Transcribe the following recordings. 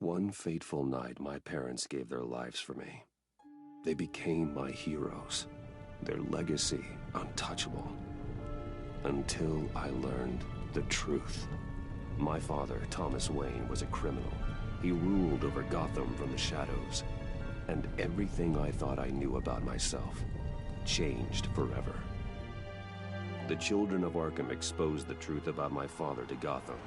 One fateful night, my parents gave their lives for me. They became my heroes, their legacy untouchable. Until I learned the truth. My father, Thomas Wayne, was a criminal. He ruled over Gotham from the shadows. And everything I thought I knew about myself changed forever. The children of Arkham exposed the truth about my father to Gotham.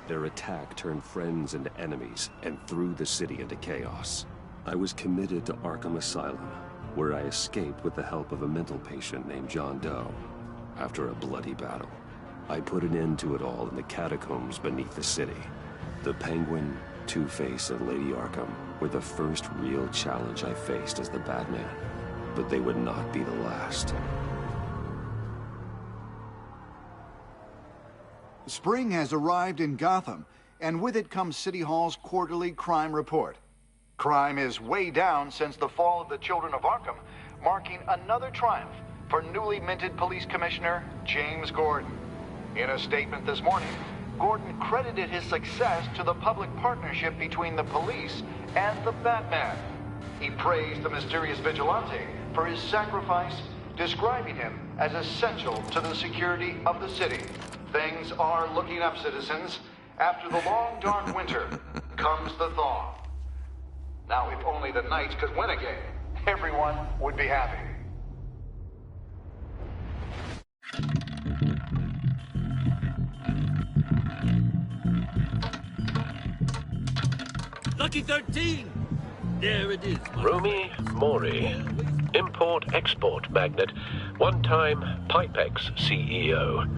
Their attack turned friends into enemies and threw the city into chaos. I was committed to Arkham Asylum, where I escaped with the help of a mental patient named John Doe. After a bloody battle, I put an end to it all in the catacombs beneath the city. The Penguin, Two-Face, and Lady Arkham were the first real challenge I faced as the Batman, but they would not be the last. Spring has arrived in Gotham, and with it comes City Hall's quarterly crime report. Crime is way down since the fall of the Children of Arkham, marking another triumph for newly minted Police Commissioner James Gordon. In a statement this morning, Gordon credited his success to the public partnership between the police and the Batman. He praised the mysterious vigilante for his sacrifice, describing him as essential to the security of the city. Things are looking up, citizens. After the long, dark winter comes the thaw. Now, if only the Knights could win again, everyone would be happy. Lucky 13! There it is. Rumi Mori, import-export magnate, one-time Pipex CEO,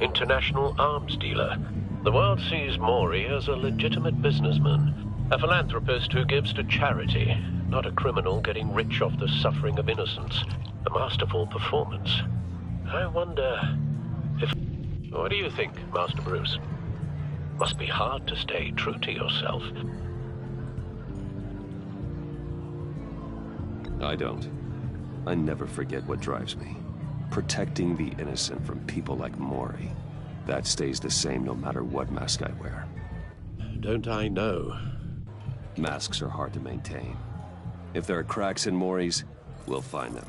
international arms dealer. The world sees Mori as a legitimate businessman, a philanthropist who gives to charity, not a criminal getting rich off the suffering of innocence. A masterful performance. I wonder if... What do you think, Master Bruce? Must be hard to stay true to yourself. I don't. I never forget what drives me. Protecting the innocent from people like Mori. That stays the same no matter what mask I wear. Don't I know? Masks are hard to maintain. If there are cracks in Mori's, we'll find them.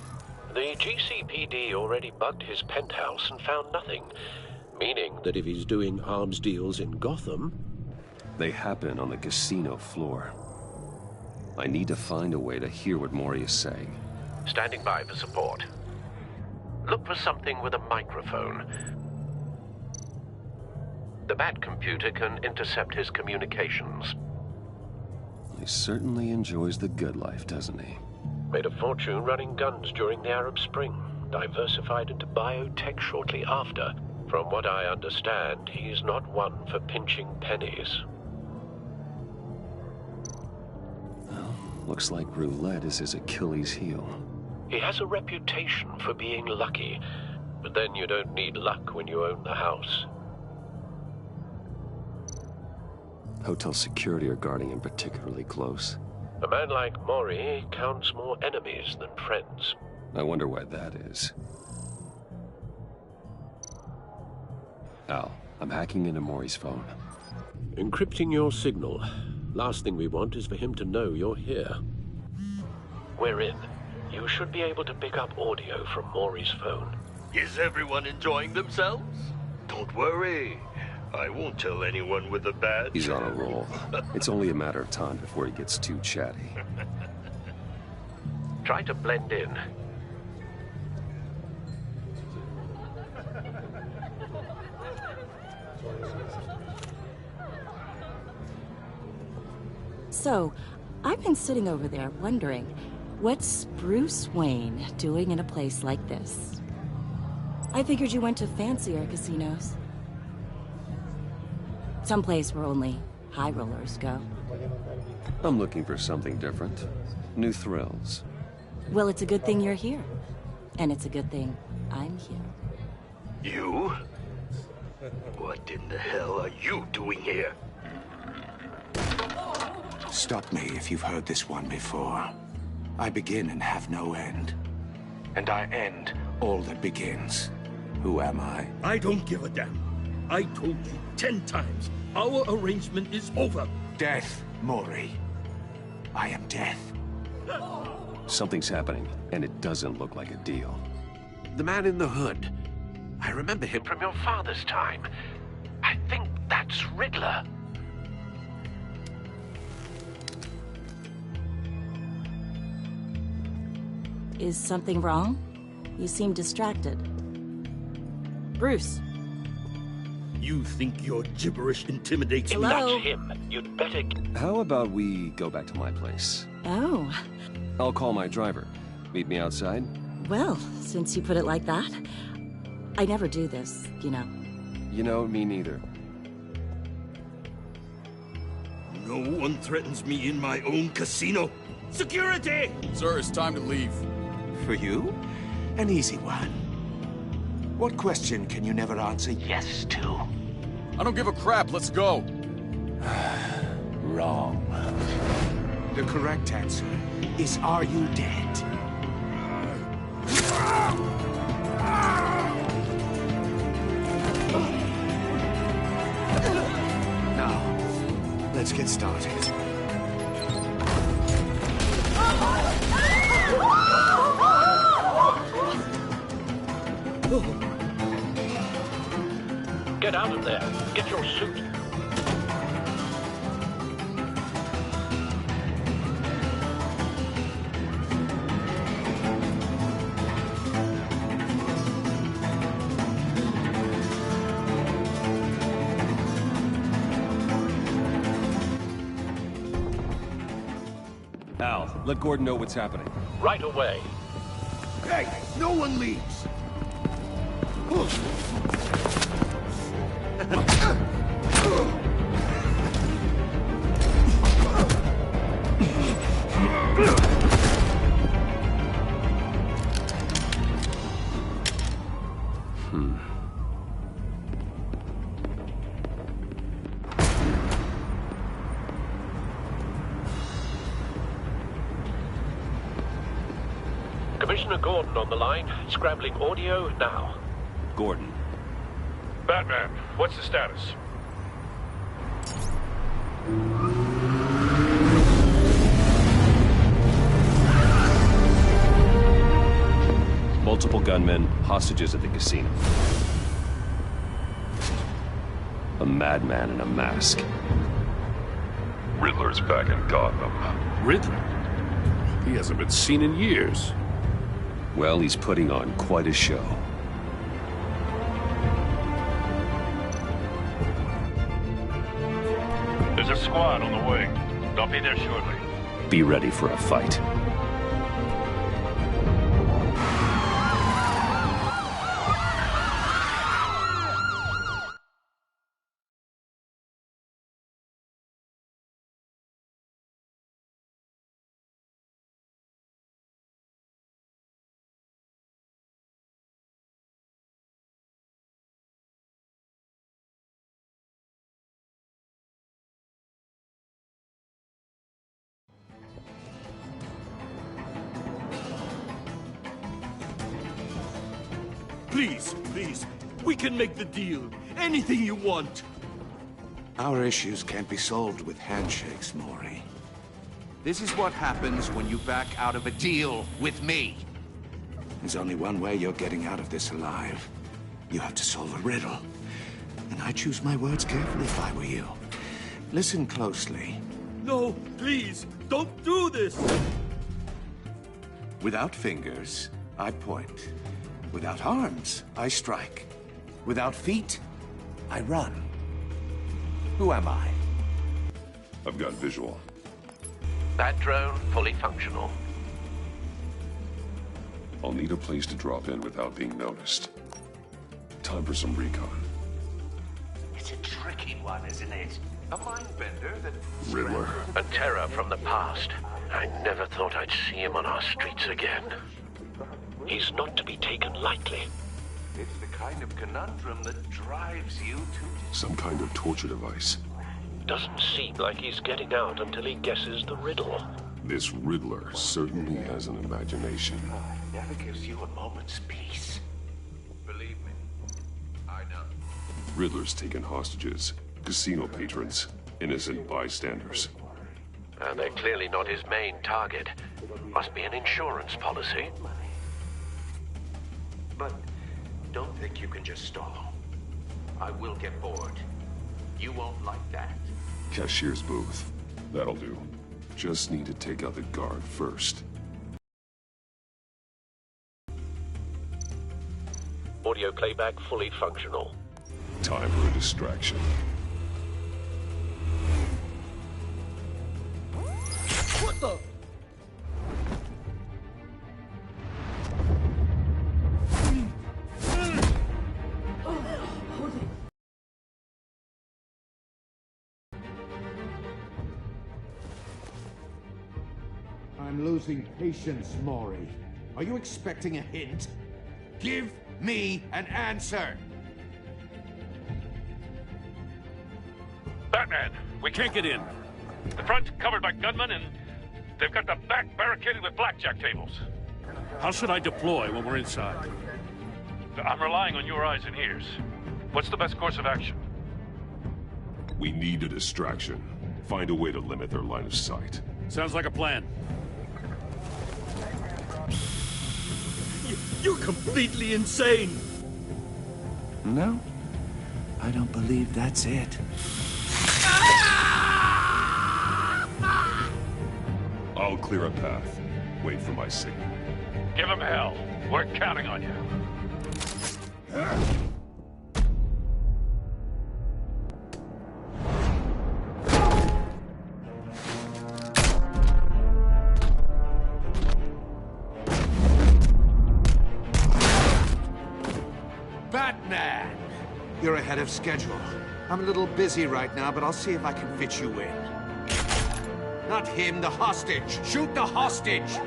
The GCPD already bugged his penthouse and found nothing. Meaning that if he's doing arms deals in Gotham... They happen on the casino floor. I need to find a way to hear what Mori is saying. Standing by for support. Look for something with a microphone. The Bat computer can intercept his communications. He certainly enjoys the good life, doesn't he? Made a fortune running guns during the Arab Spring. Diversified into biotech shortly after. From what I understand, he's not one for pinching pennies. Well, looks like roulette is his Achilles heel. He has a reputation for being lucky, but then you don't need luck when you own the house. Hotel security are guarding him particularly close. A man like Mori counts more enemies than friends. I wonder why that is. Al, I'm hacking into Mori's phone. Encrypting your signal. Last thing we want is for him to know you're here. We're in. You should be able to pick up audio from Mori's phone. Is everyone enjoying themselves? Don't worry. I won't tell anyone with a badge. He's on a roll. It's only a matter of time before he gets too chatty. Try to blend in. So, I've been sitting over there wondering, what's Bruce Wayne doing in a place like this? I figured you went to fancier casinos. Someplace where only high rollers go. I'm looking for something different. New thrills. Well, it's a good thing you're here. And it's a good thing I'm here. You? What in the hell are you doing here? Stop me if you've heard this one before. I begin and have no end. And I end all that begins. Who am I? I don't give a damn. I told you 10 times. Our arrangement is over. Death Maury, I am death. Something's happening, and it doesn't look like a deal. The man in the hood. I remember him from your father's time. I think that's Riddler. Is something wrong? You seem distracted. Bruce. You think your gibberish intimidates me? Hello? That's him. You'd better... How about we go back to my place? Oh. I'll call my driver. Meet me outside? Well, since you put it like that, I never do this, you know. You know, me neither. No one threatens me in my own casino. Security! Sir, it's time to leave. For you? An easy one. What question can you never answer yes to? I don't give a crap. Let's go. Wrong. The correct answer is, are you dead? Now, let's get started. Get out of there. Get your suit. Al, let Gordon know what's happening. Right away. Hey, no one leaves! Commissioner Gordon on the line. Scrambling audio now. Gordon. Batman, what's the status? Multiple gunmen, hostages at the casino. A madman in a mask. Riddler's back in Gotham. Riddler? He hasn't been seen in years. Well, he's putting on quite a show. There's a squad on the way. They'll be there shortly. Be ready for a fight. Please, please, we can make the deal. Anything you want. Our issues can't be solved with handshakes, Maury. This is what happens when you back out of a deal with me. There's only one way you're getting out of this alive. You have to solve a riddle. And I choose my words carefully if I were you. Listen closely. No, please, don't do this. Without fingers, I point. Without arms, I strike. Without feet, I run. Who am I? I've got visual. That drone fully functional. I'll need a place to drop in without being noticed. Time for some recon. It's a tricky one, isn't it? A mind bender that... Riddler. A terror from the past. I never thought I'd see him on our streets again. He's not to be taken lightly. It's the kind of conundrum that drives you to... Some kind of torture device. Doesn't seem like he's getting out until he guesses the riddle. This Riddler certainly has an imagination. Never gives you a moment's peace. Believe me, I know. Riddler's taken hostages, casino patrons, innocent bystanders. They're clearly not his main target. Must be an insurance policy. But don't think you can just stall. I will get bored. You won't like that. Cashier's booth. That'll do. Just need to take out the guard first. Audio playback fully functional. Time for a distraction. What the? I'm losing patience, Maury. Are you expecting a hint? Give me an answer! Batman, we can't get in. The front's covered by gunmen, and they've got the back barricaded with blackjack tables. How should I deploy when we're inside? I'm relying on your eyes and ears. What's the best course of action? We need a distraction. Find a way to limit their line of sight. Sounds like a plan. You're completely insane! No, I don't believe that's it. I'll clear a path. Wait for my signal. Give him hell. We're counting on you. Batman! You're ahead of schedule. I'm a little busy right now, but I'll see if I can fit you in. Not him, the hostage! Shoot the hostage!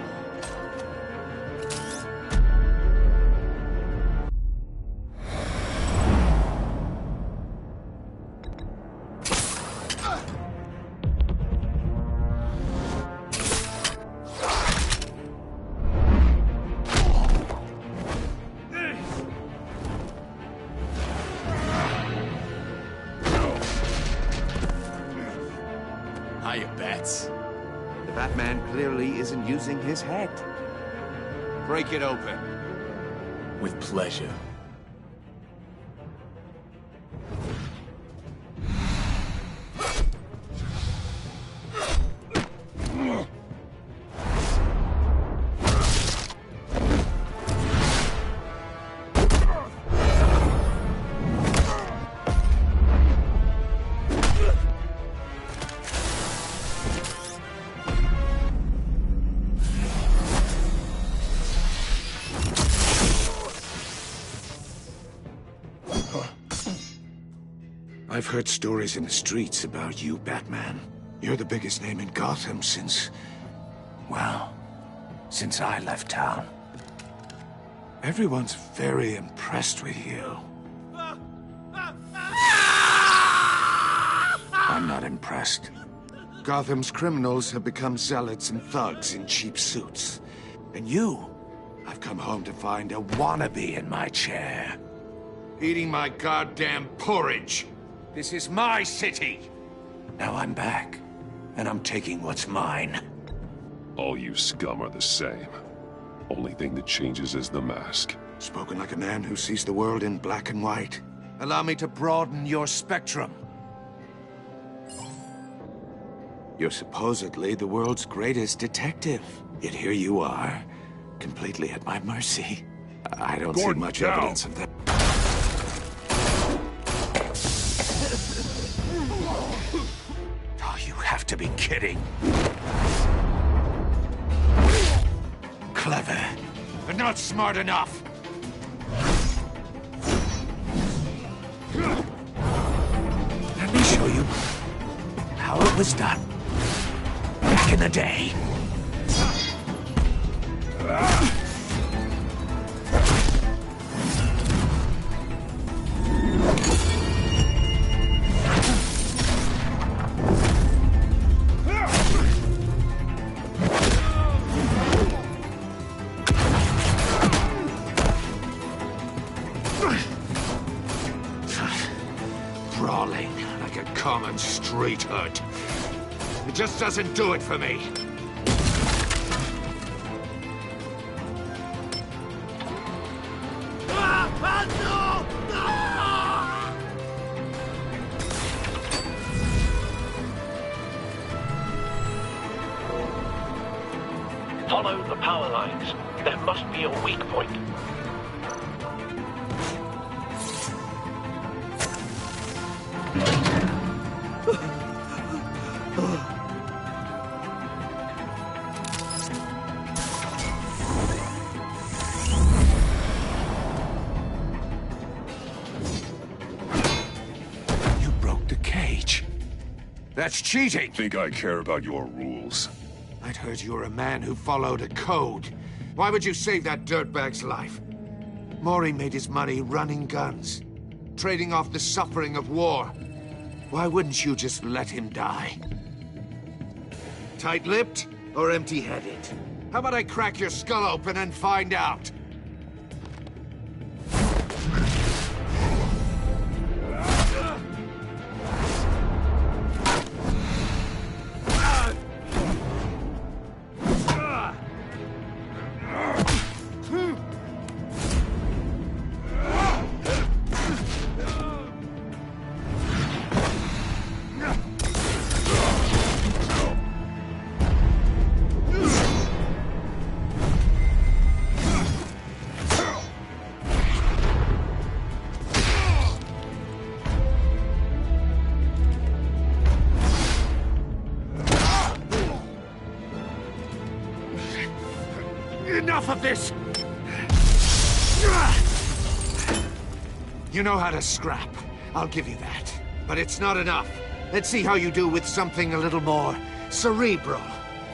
Hiya, Bats. The Batman clearly isn't using his head. Break it open. With pleasure. I've heard stories in the streets about you, Batman. You're the biggest name in Gotham since... well, since I left town. Everyone's very impressed with you. I'm not impressed. Gotham's criminals have become zealots and thugs in cheap suits. And you, I've come home to find a wannabe in my chair. Eating my goddamn porridge. This is my city! Now I'm back, and I'm taking what's mine. All you scum are the same. Only thing that changes is the mask. Spoken like a man who sees the world in black and white. Allow me to broaden your spectrum. You're supposedly the world's greatest detective. Yet here you are, completely at my mercy. I don't see much evidence of that. Oh, you have to be kidding. Clever, but not smart enough. Let me show you how it was done back in the day. Brawling like a common street hood. It just doesn't do it for me. Follow the power lines. There must be a weak point. You broke the cage. That's cheating. Think I care about your rules? I'd heard you were a man who followed a code. Why would you save that dirtbag's life? Maury made his money running guns, trading off the suffering of war. Why wouldn't you just let him die? Tight-lipped or empty-headed? How about I crack your skull open and find out? Enough of this! You know how to scrap. I'll give you that. But it's not enough. Let's see how you do with something a little more cerebral.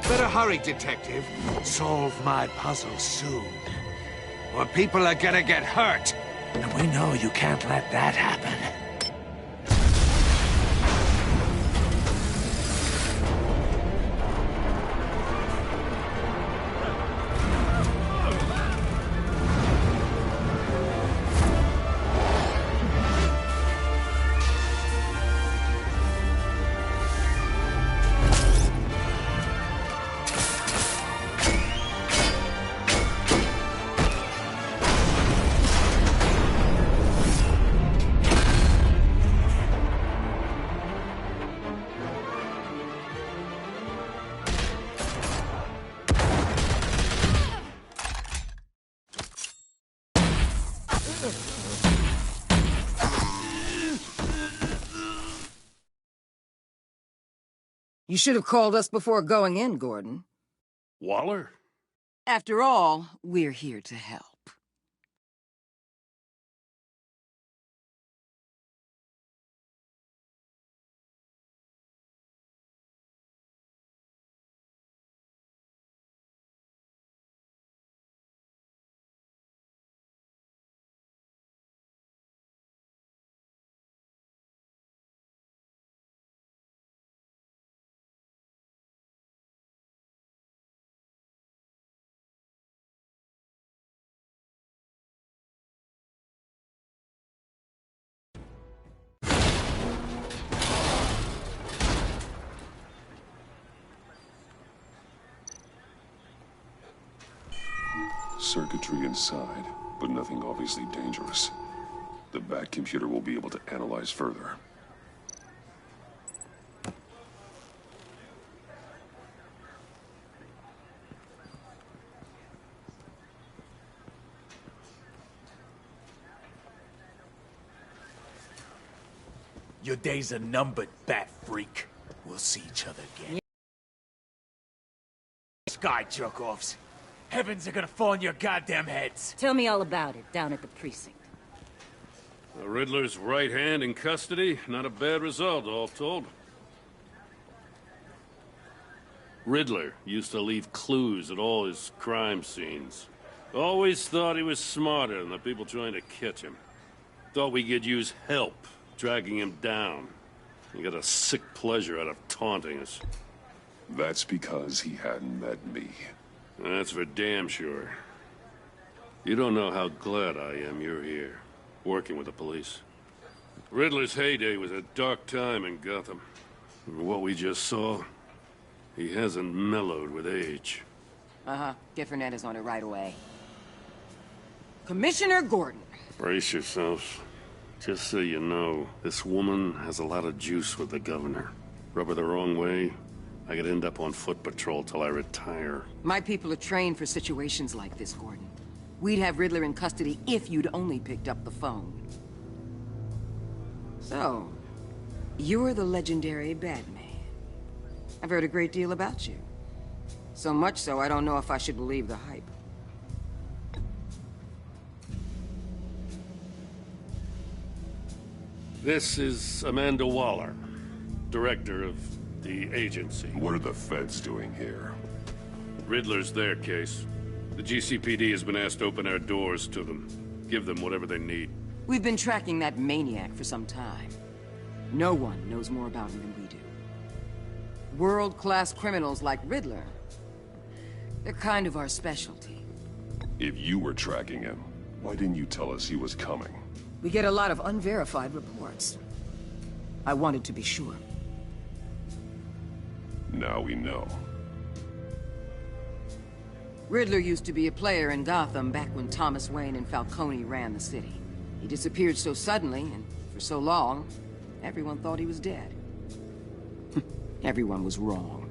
Better hurry, detective. Solve my puzzle soon. Or people are gonna get hurt. And we know you can't let that happen. You should have called us before going in, Gordon. Waller? After all, we're here to help. Circuitry inside, but nothing obviously dangerous. The back computer will be able to analyze further. Your days are numbered, bat freak. We'll see each other again. Sky jerk-offs. Heavens are gonna fall on your goddamn heads. Tell me all about it down at the precinct. The Riddler's right hand in custody. Not a bad result, all told. Riddler used to leave clues at all his crime scenes. Always thought he was smarter than the people trying to catch him. Thought we could use help tracking him down. He got a sick pleasure out of taunting us. That's because he hadn't met me. That's for damn sure. You don't know how glad I am you're here, working with the police. Riddler's heyday was a dark time in Gotham. What we just saw, He hasn't mellowed with age. Uh-huh. Get Fernandez on it right away. Commissioner Gordon. Brace yourselves. Just so you know, this woman has a lot of juice with the governor. Rub her the wrong way, I could end up on foot patrol till I retire. My people are trained for situations like this, Gordon. We'd have Riddler in custody if you'd only picked up the phone. So, you're the legendary Batman. I've heard a great deal about you. So much so, I don't know if I should believe the hype. This is Amanda Waller, director of the agency. What are the feds doing here? Riddler's their case. The GCPD has been asked to open our doors to them. Give them whatever they need. We've been tracking that maniac for some time. No one knows more about him than we do. World-class criminals like Riddler, they're kind of our specialty. If you were tracking him, why didn't you tell us he was coming? We get a lot of unverified reports. I wanted to be sure. Now we know. Riddler used to be a player in Gotham back when Thomas Wayne and Falcone ran the city. He disappeared so suddenly, and for so long, everyone thought he was dead. Everyone was wrong.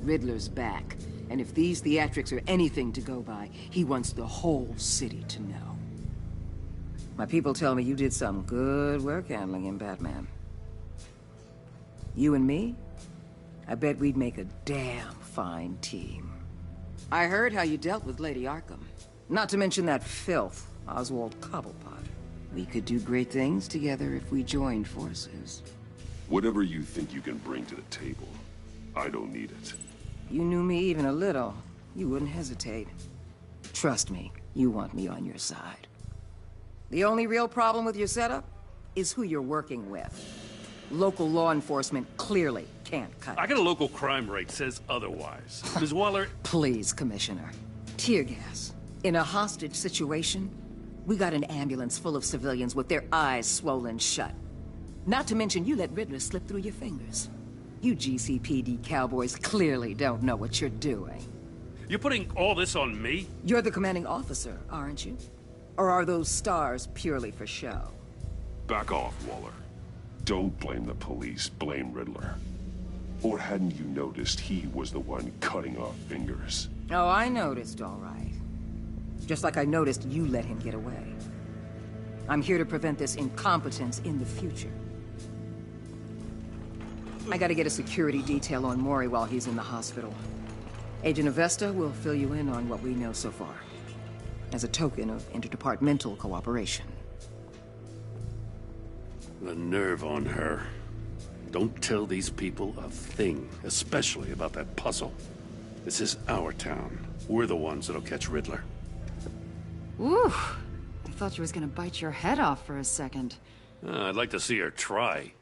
Riddler's back, and if these theatrics are anything to go by, he wants the whole city to know. My people tell me you did some good work handling him, Batman. You and me? I bet we'd make a damn fine team. I heard how you dealt with Lady Arkham. Not to mention that filth, Oswald Cobblepot. We could do great things together if we joined forces. Whatever you think you can bring to the table, I don't need it. You knew me even a little, you wouldn't hesitate. Trust me, you want me on your side. The only real problem with your setup is who you're working with. Local law enforcement clearly can't cut it. I got a local crime rate says otherwise. Ms. Waller... Please, Commissioner. Tear gas. In a hostage situation, we got an ambulance full of civilians with their eyes swollen shut. Not to mention you let Riddler slip through your fingers. You GCPD cowboys clearly don't know what you're doing. You're putting all this on me? You're the commanding officer, aren't you? Or are those stars purely for show? Back off, Waller. Don't blame the police, blame Riddler. Or hadn't you noticed he was the one cutting off fingers? Oh, I noticed, all right. Just like I noticed you let him get away. I'm here to prevent this incompetence in the future. I gotta get a security detail on Mori while he's in the hospital. Agent Avesta will fill you in on what we know so far, as a token of interdepartmental cooperation. The nerve on her. Don't tell these people a thing, especially about that puzzle. This is our town. We're the ones that'll catch Riddler. Ooh, I thought you was gonna bite your head off for a second. I'd like to see her try.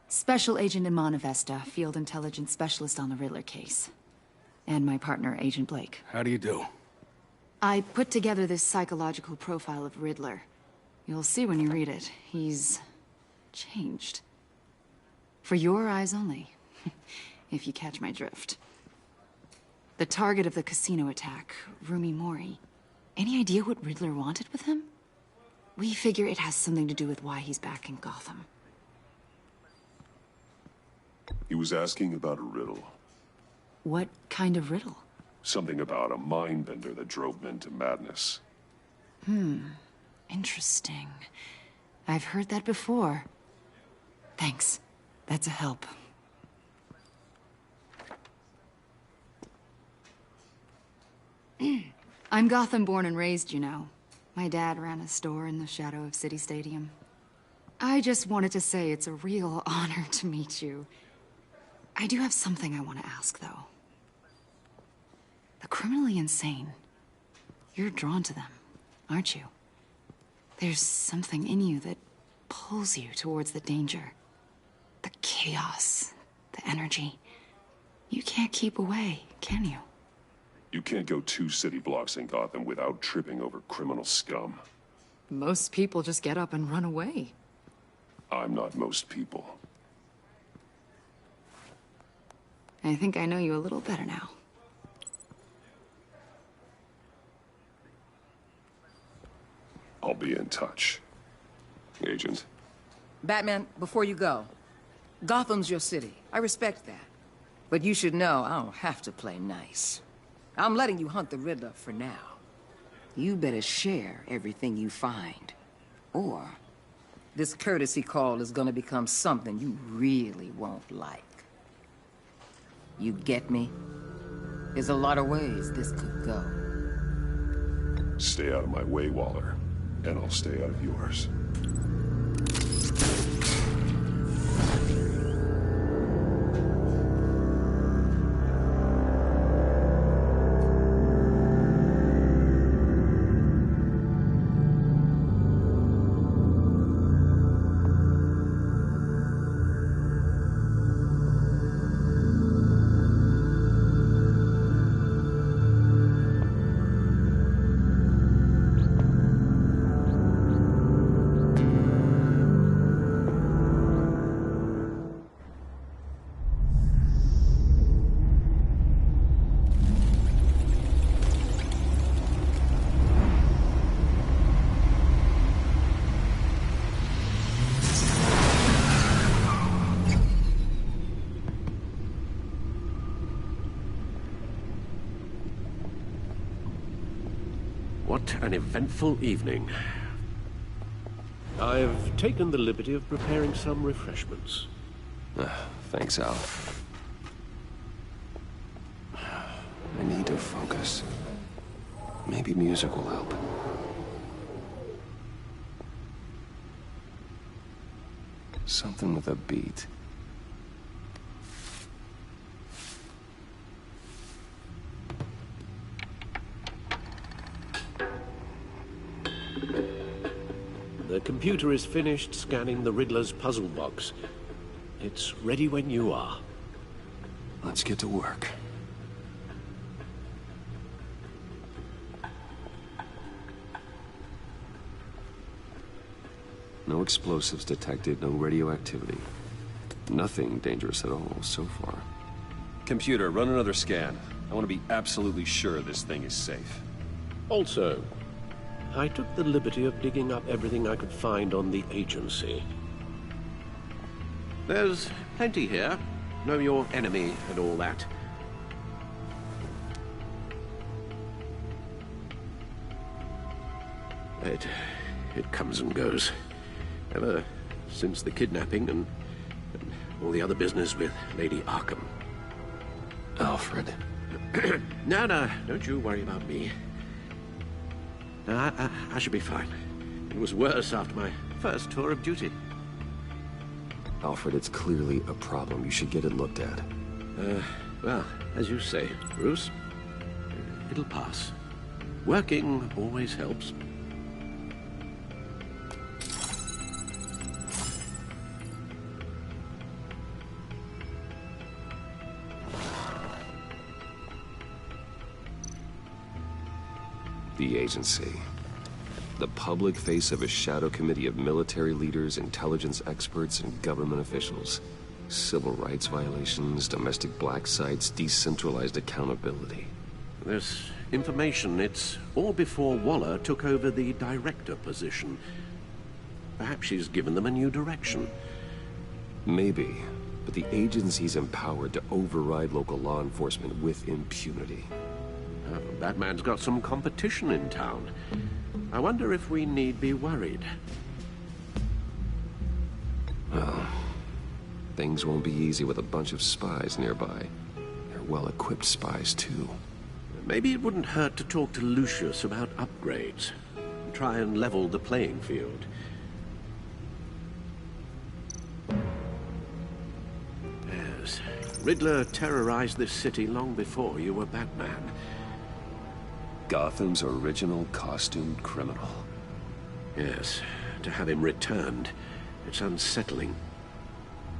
Special Agent Iman Avesta, Field Intelligence Specialist on the Riddler case. And my partner, Agent Blake. How do you do? I put together this psychological profile of Riddler. You'll see when you read it. He's changed. For your eyes only, if you catch my drift. The target of the casino attack, Rumi Mori. Any idea what Riddler wanted with him? We figure it has something to do with why he's back in Gotham. He was asking about a riddle. What kind of riddle? Something about a mind bender that drove men to madness. Interesting. I've heard that before. Thanks. That's a help. I'm Gotham born and raised, you know. My dad ran a store in the shadow of City Stadium. I just wanted to say it's a real honor to meet you. I do have something I want to ask, though. The criminally insane. You're drawn to them, aren't you? There's something in you that pulls you towards the danger. The chaos, the energy. You can't keep away, can you? You can't go 2 city blocks in Gotham without tripping over criminal scum. Most people just get up and run away. I'm not most people. I think I know you a little better now. I'll be in touch, Agent. Batman, before you go, Gotham's your city. I respect that. But you should know I don't have to play nice. I'm letting you hunt the Riddler for now. You better share everything you find. Or this courtesy call is gonna become something you really won't like. You get me? There's a lot of ways this could go. Stay out of my way, Waller, and I'll stay out of yours. What an eventful evening. I've taken the liberty of preparing some refreshments. Thanks, Al. I need to focus. Maybe music will help. Something with a beat. The computer is finished scanning the Riddler's puzzle box. It's ready when you are. Let's get to work. No explosives detected, no radioactivity. Nothing dangerous at all so far. Computer, run another scan. I want to be absolutely sure this thing is safe. Also, I took the liberty of digging up everything I could find on the agency. There's plenty here. Know your enemy and all that. It comes and goes. Ever since the kidnapping and all the other business with Lady Arkham. Alfred. No, don't you worry about me. No, I should be fine. It was worse after my first tour of duty. Alfred, it's clearly a problem. You should get it looked at. Well, as you say, Bruce, it'll pass. Working always helps. The agency. The public face of a shadow committee of military leaders, intelligence experts, and government officials. Civil rights violations, domestic black sites, decentralized accountability. This information, it's all before Waller took over the director position. Perhaps she's given them a new direction. Maybe, but the agency's empowered to override local law enforcement with impunity. Batman's got some competition in town. I wonder if we need be worried. Well, things won't be easy with a bunch of spies nearby. They're well-equipped spies, too. Maybe it wouldn't hurt to talk to Lucius about upgrades. Try and level the playing field. Yes, Riddler terrorized this city long before you were Batman. Gotham's original costumed criminal. Yes, to have him returned, it's unsettling.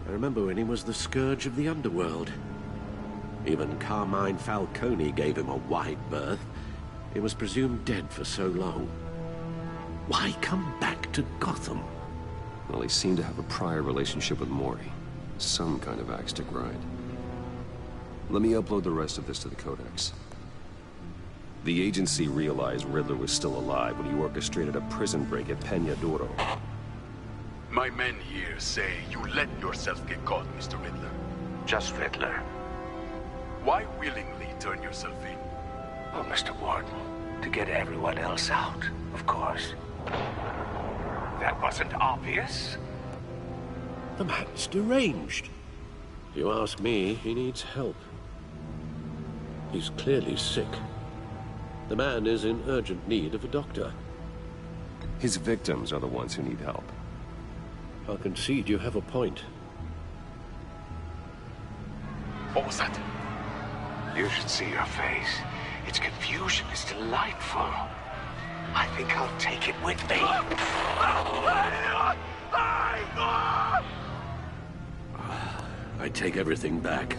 I remember when he was the scourge of the underworld. Even Carmine Falcone gave him a wide berth. He was presumed dead for so long. Why come back to Gotham? Well, he seemed to have a prior relationship with Mori. Some kind of axe to grind. Let me upload the rest of this to the Codex. The agency realized Riddler was still alive when he orchestrated a prison break at Peña Duro. My men here say you let yourself get caught, Mr. Riddler. Just Riddler. Why willingly turn yourself in? Oh, Mr. Warden, to get everyone else out, of course. That wasn't obvious. The man's deranged. If you ask me, he needs help. He's clearly sick. The man is in urgent need of a doctor. His victims are the ones who need help. I'll concede you have a point. What was that? You should see your face. Its confusion is delightful. I think I'll take it with me. I take everything back.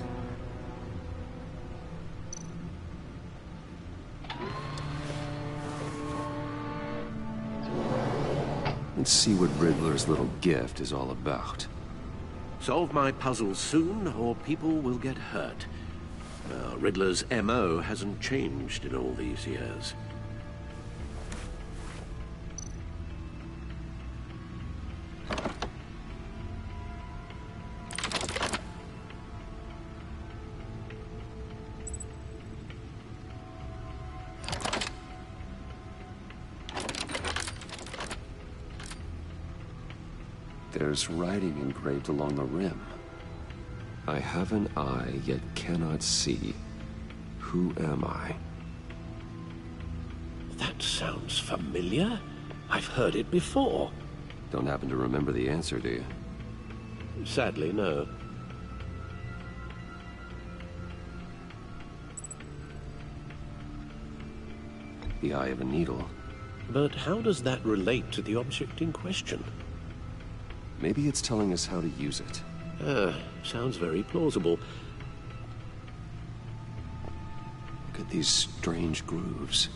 Let's see what Riddler's little gift is all about. Solve my puzzle soon, or people will get hurt. Riddler's MO hasn't changed in all these years. There's writing engraved along the rim. I have an eye, yet cannot see. Who am I? That sounds familiar. I've heard it before. Don't happen to remember the answer, do you? Sadly, no. The eye of a needle. But how does that relate to the object in question? Maybe it's telling us how to use it. Sounds very plausible. Look at these strange grooves.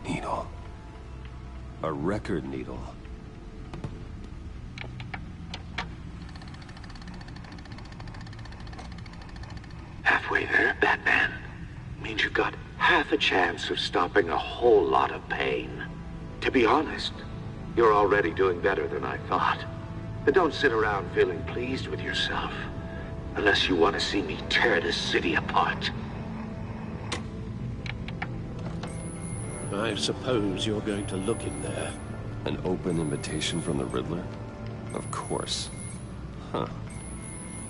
Needle. A record needle. Halfway there, Batman. Means you've got half a chance of stopping a whole lot of pain. To be honest, you're already doing better than I thought. But don't sit around feeling pleased with yourself. Unless you want to see me tear this city apart. I suppose you're going to look in there. An open invitation from the Riddler? Of course. Huh.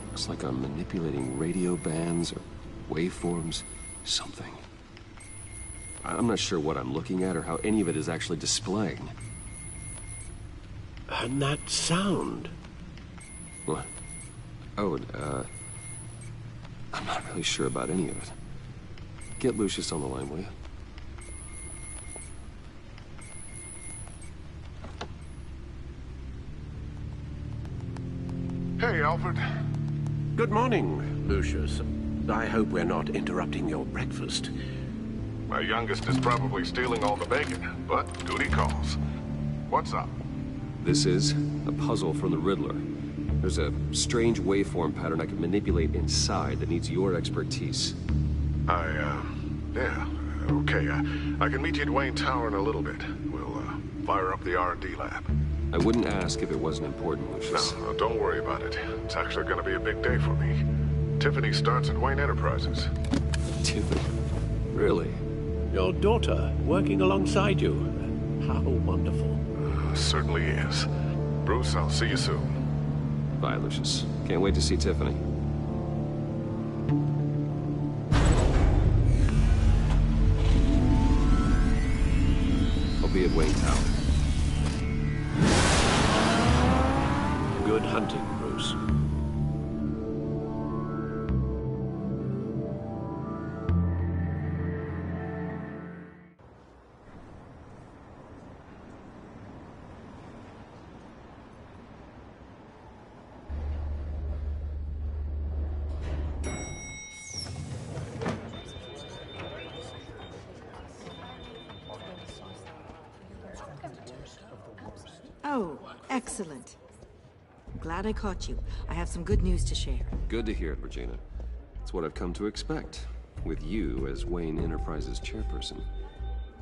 Looks like I'm manipulating radio bands or waveforms, something. I'm not sure what I'm looking at or how any of it is actually displaying. And that sound? What? Oh, I'm not really sure about any of it. Get Lucius on the line, will you? Hey, Alfred. Good morning, Lucius. I hope we're not interrupting your breakfast. My youngest is probably stealing all the bacon, but duty calls. What's up? This is a puzzle from the Riddler. There's a strange waveform pattern I can manipulate inside that needs your expertise. Yeah, okay. I can meet you at Wayne Tower in a little bit. We'll, fire up the R&D lab. I wouldn't ask if it wasn't important, Lucius. No, don't worry about it. It's actually gonna be a big day for me. Tiffany starts at Wayne Enterprises. Tiffany? Really? Your daughter, working alongside you. How wonderful. Certainly is. Bruce, I'll see you soon. Bye, Lucius. Can't wait to see Tiffany. I'll be at Wayne Tower. Good hunting, Bruce. Excellent. Glad I caught you. I have some good news to share. Good to hear it, Regina. It's what I've come to expect, with you as Wayne Enterprises chairperson.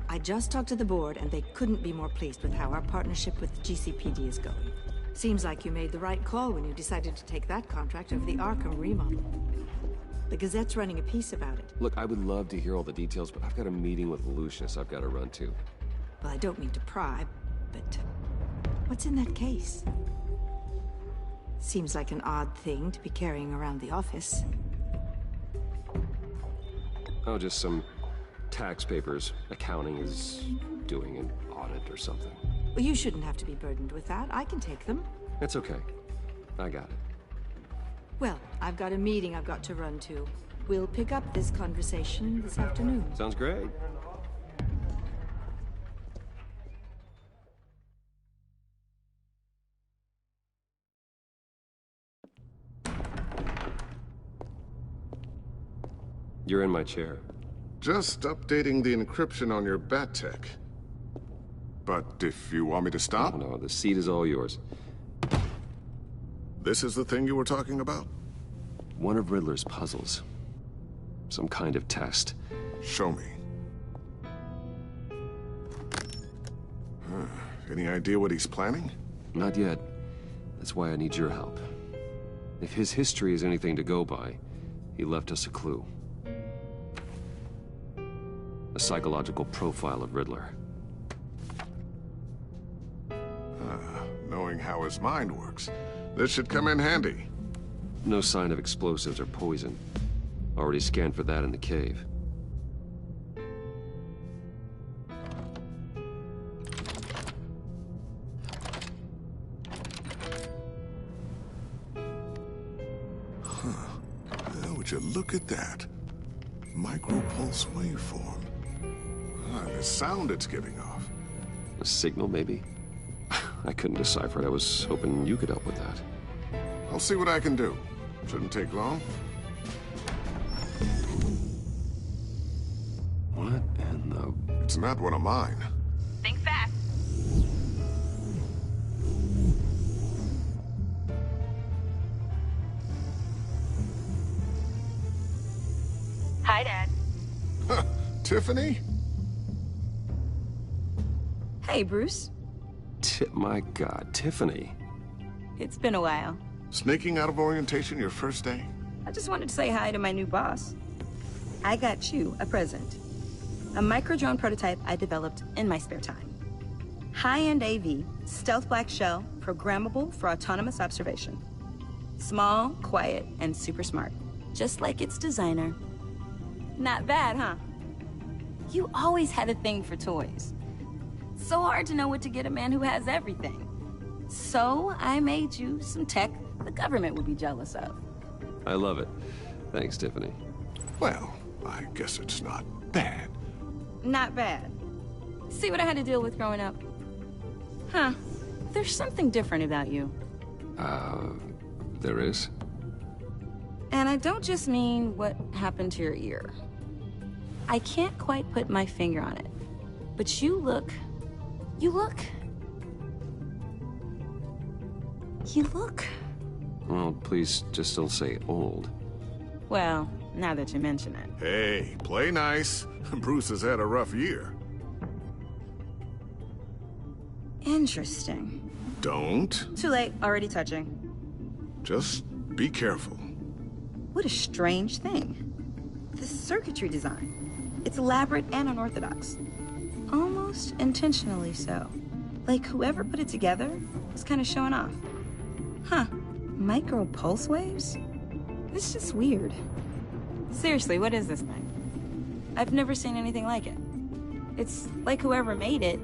I just talked to the board, and they couldn't be more pleased with how our partnership with the GCPD is going. Seems like you made the right call when you decided to take that contract over the Arkham remodel. The Gazette's running a piece about it. Look, I would love to hear all the details, but I've got a meeting with Lucius I've got to run to. Well, I don't mean to pry, but what's in that case? Seems like an odd thing to be carrying around the office. Oh, just some tax papers. Accounting is doing an audit or something. Well, you shouldn't have to be burdened with that. I can take them. It's okay. I got it. Well, I've got a meeting I've got to run to. We'll pick up this conversation this afternoon. Sounds great. You're in my chair. Just updating the encryption on your bat tech. But if you want me to stop? No, the seat is all yours. This is the thing you were talking about? One of Riddler's puzzles. Some kind of test. Show me. Any idea what he's planning? Not yet. That's why I need your help. If his history is anything to go by, he left us a clue. A psychological profile of Riddler. Knowing how his mind works, this should come in handy. No sign of explosives or poison. Already scanned for that in the cave. Would you look at that? Micropulse waveform. The sound it's giving off. A signal, maybe? I couldn't decipher it. I was hoping you could help with that. I'll see what I can do. Shouldn't take long. What in the... It's not one of mine. Think fast. Hi, Dad. Tiffany? Hey, Bruce. My God, Tiffany. It's been a while. Sneaking out of orientation your first day? I just wanted to say hi to my new boss. I got you a present. A micro-drone prototype I developed in my spare time. High-end AV, stealth black shell, programmable for autonomous observation. Small, quiet, and super smart. Just like its designer. Not bad, huh? You always had a thing for toys. So hard to know what to get a man who has everything. So I made you some tech the government would be jealous of. I love it. Thanks, Tiffany. Well, I guess it's not bad. Not bad. See what I had to deal with growing up? Huh. There's something different about you. There is? And I don't just mean what happened to your ear. I can't quite put my finger on it. But you look... Well, please just don't say old. Well, now that you mention it. Hey, play nice. Bruce has had a rough year. Interesting. Don't. Too late, already touching. Just be careful. What a strange thing. The circuitry design. It's elaborate and unorthodox. Almost intentionally so. Like whoever put it together was kind of showing off. Huh. Micro pulse waves? This is just weird. Seriously, what is this thing? I've never seen anything like it. It's like whoever made it.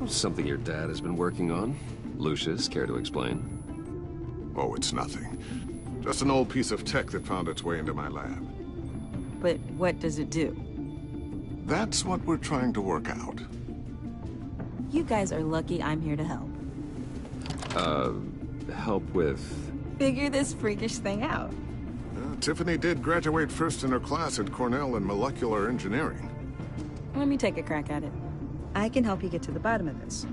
Something your dad has been working on. Lucius, care to explain? Oh, it's nothing. Just an old piece of tech that found its way into my lab. But what does it do? That's what we're trying to work out. You guys are lucky I'm here to help. Help with... Figure this freakish thing out. Tiffany did graduate first in her class at Cornell in molecular engineering. Let me take a crack at it. I can help you get to the bottom of this.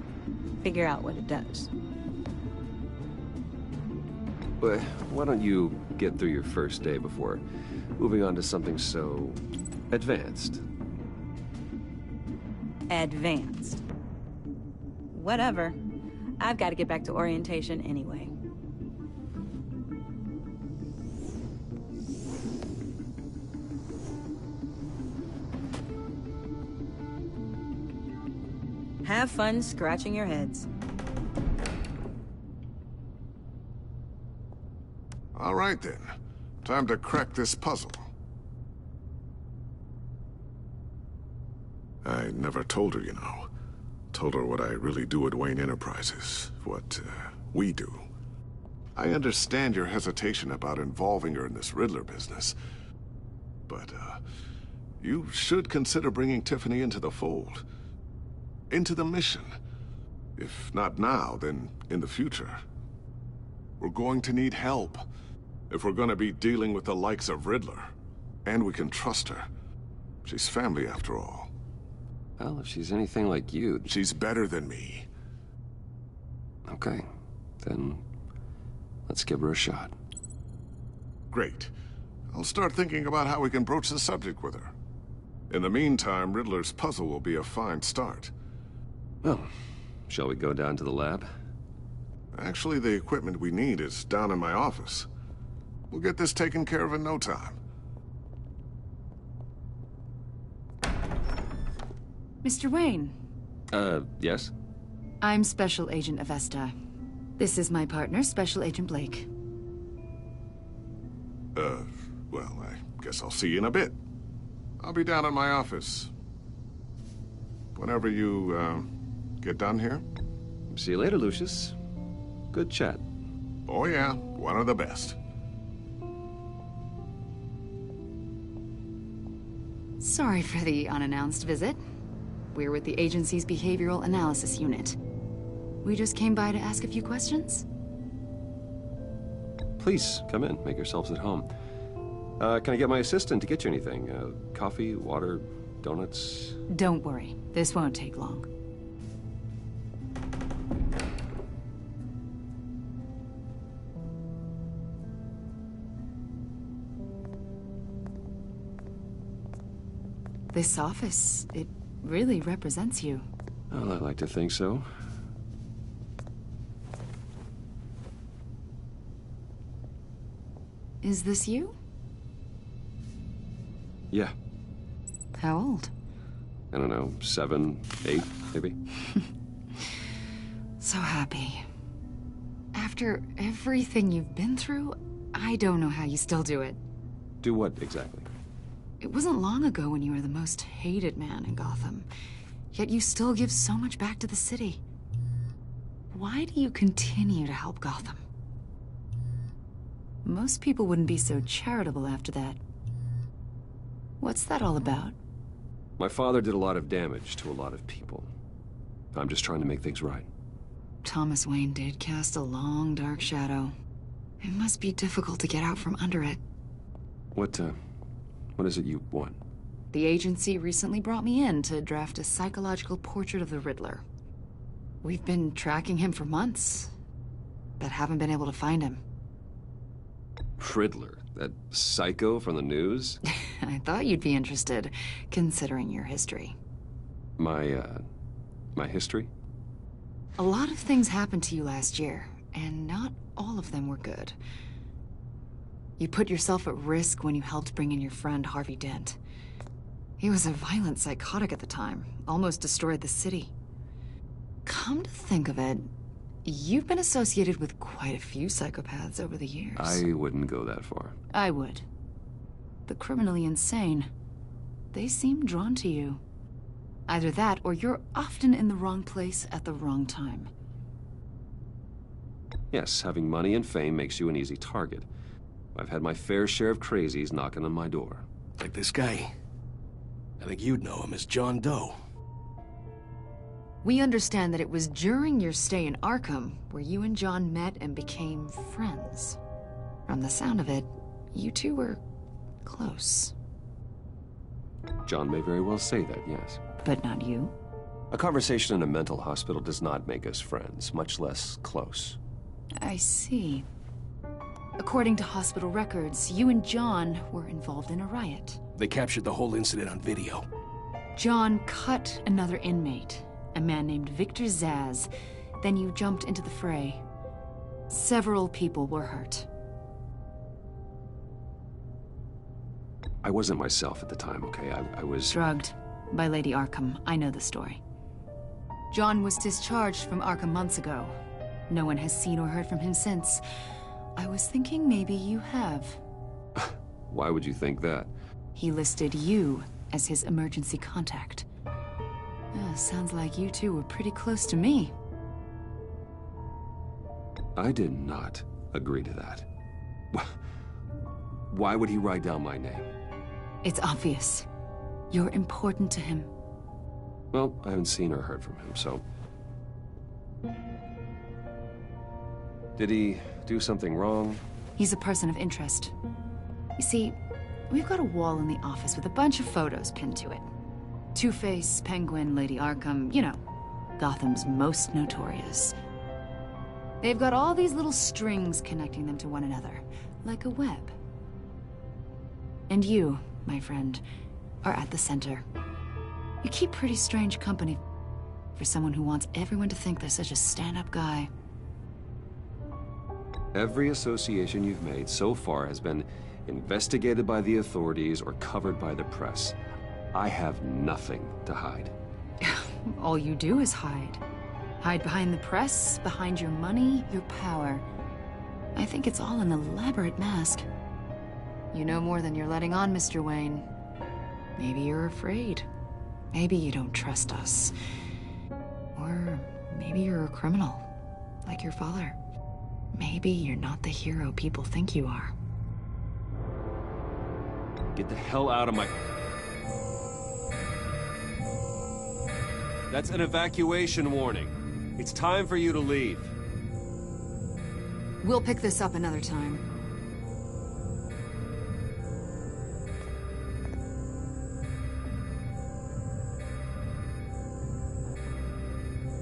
figure out what it does. But why don't you get through your first day before moving on to something so advanced? Advanced. Whatever. I've got to get back to orientation anyway. Have fun scratching your heads. All right then. Time to crack this puzzle. I never told her, you know. Told her what I really do at Wayne Enterprises. What, we do. I understand your hesitation about involving her in this Riddler business. But, you should consider bringing Tiffany into the fold. Into the mission. If not now, then in the future. We're going to need help. If we're gonna be dealing with the likes of Riddler. And we can trust her. She's family after all. Well, if she's anything like you... She's better than me. Okay. Then let's give her a shot. Great. I'll start thinking about how we can broach the subject with her. In the meantime, Riddler's puzzle will be a fine start. Well, shall we go down to the lab? Actually, the equipment we need is down in my office. We'll get this taken care of in no time. Mr. Wayne. Yes? I'm Special Agent Avesta. This is my partner, Special Agent Blake. Well, I guess I'll see you in a bit. I'll be down in my office. Whenever you, get done here. See you later, Lucius. Good chat. Oh yeah, one of the best. Sorry for the unannounced visit. We're with the agency's behavioral analysis unit. We just came by to ask a few questions. Please, come in. Make yourselves at home. Can I get my assistant to get you anything? Coffee, water, donuts? Don't worry. This won't take long. This office, it really represents you. Well, I'd like to think so. Is this you? Yeah. How old? I don't know, 7, 8, maybe? So happy. After everything you've been through, I don't know how you still do it. Do what, exactly? It wasn't long ago when you were the most hated man in Gotham. Yet you still give so much back to the city. Why do you continue to help Gotham? Most people wouldn't be so charitable after that. What's that all about? My father did a lot of damage to a lot of people. I'm just trying to make things right. Thomas Wayne did cast a long, dark shadow. It must be difficult to get out from under it. What is it you want? The agency recently brought me in to draft a psychological portrait of the Riddler. We've been tracking him for months, but haven't been able to find him. Riddler? That psycho from the news? I thought you'd be interested, considering your history. My history? A lot of things happened to you last year, and not all of them were good. You put yourself at risk when you helped bring in your friend Harvey Dent. He was a violent psychotic at the time, almost destroyed the city. Come to think of it, you've been associated with quite a few psychopaths over the years. I wouldn't go that far. I would. The criminally insane. They seem drawn to you. Either that, or you're often in the wrong place at the wrong time. Yes, having money and fame makes you an easy target. I've had my fair share of crazies knocking on my door. Like this guy. I think you'd know him as John Doe. We understand that it was during your stay in Arkham where you and John met and became friends. From the sound of it, you two were close. John may very well say that, yes. But not you? A conversation in a mental hospital does not make us friends, much less close. I see. According to hospital records, you and John were involved in a riot. They captured the whole incident on video. John cut another inmate, a man named Victor Zaz. Then you jumped into the fray. Several people were hurt. I wasn't myself at the time, okay? I was... Drugged by Lady Arkham. I know the story. John was discharged from Arkham months ago. No one has seen or heard from him since. I was thinking maybe you have. Why would you think that? He listed you as his emergency contact. Sounds like you two were pretty close to me. I did not agree to that. Why would he write down my name? It's obvious. You're important to him. Well, I haven't seen or heard from him, so... Did he do something wrong? He's a person of interest. You see, we've got a wall in the office with a bunch of photos pinned to it. Two-Face, Penguin, Lady Arkham, you know, Gotham's most notorious. They've got all these little strings connecting them to one another, like a web. And you, my friend, are at the center. You keep pretty strange company for someone who wants everyone to think they're such a stand-up guy. Every association you've made so far has been investigated by the authorities or covered by the press. I have nothing to hide. All you do is hide. Hide behind the press, behind your money, your power. I think it's all an elaborate mask. You know more than you're letting on, Mr. Wayne. Maybe you're afraid. Maybe you don't trust us. Or maybe you're a criminal, like your father. Maybe you're not the hero people think you are. Get the hell out of my... That's an evacuation warning. It's time for you to leave. We'll pick this up another time.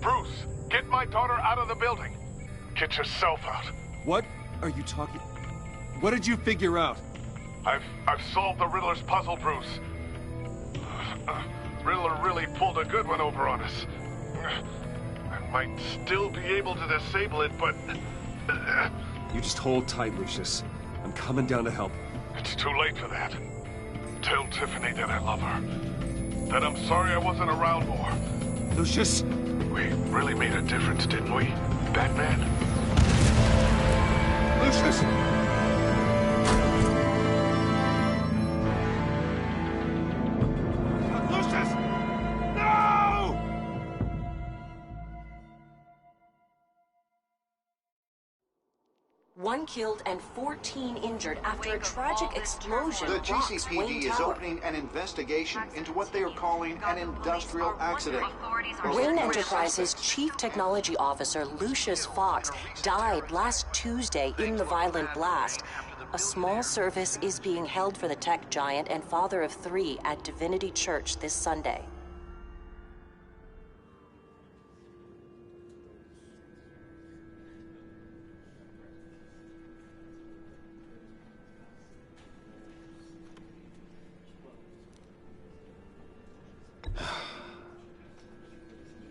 Bruce, get my daughter out of the building. Get yourself out. What are you talking... What did you figure out? I've solved the Riddler's puzzle, Bruce. Riddler really pulled a good one over on us. I might still be able to disable it, but... You just hold tight, Lucius. I'm coming down to help. It's too late for that. Tell Tiffany that I love her. That I'm sorry I wasn't around more. Lucius! We really made a difference, didn't we, Batman? Lucius! Lucius! No! One killed and 14 injured after a tragic explosion. The rocks GCPD Wayne is Tower. opening an investigation into what they are calling an industrial accident. Wayne Enterprises' Chief Technology Officer Lucius Fox died last Tuesday in the violent blast. A small service is being held for the tech giant and father of 3 at Divinity Church this Sunday.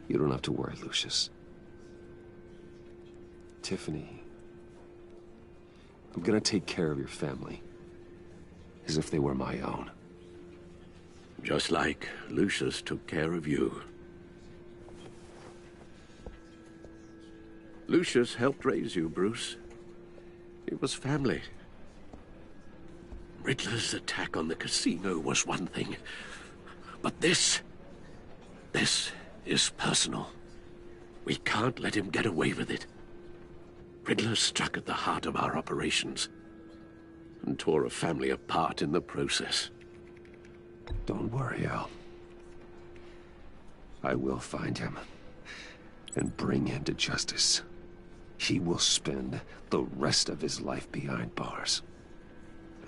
You don't have to worry, Lucius. Tiffany, I'm gonna take care of your family. As if they were my own. Just like Lucius took care of you. Lucius helped raise you, Bruce. It was family. Riddler's attack on the casino was one thing. But this is personal. We can't let him get away with it. Riddler struck at the heart of our operations and tore a family apart in the process. Don't worry, Al. I will find him and bring him to justice. He will spend the rest of his life behind bars.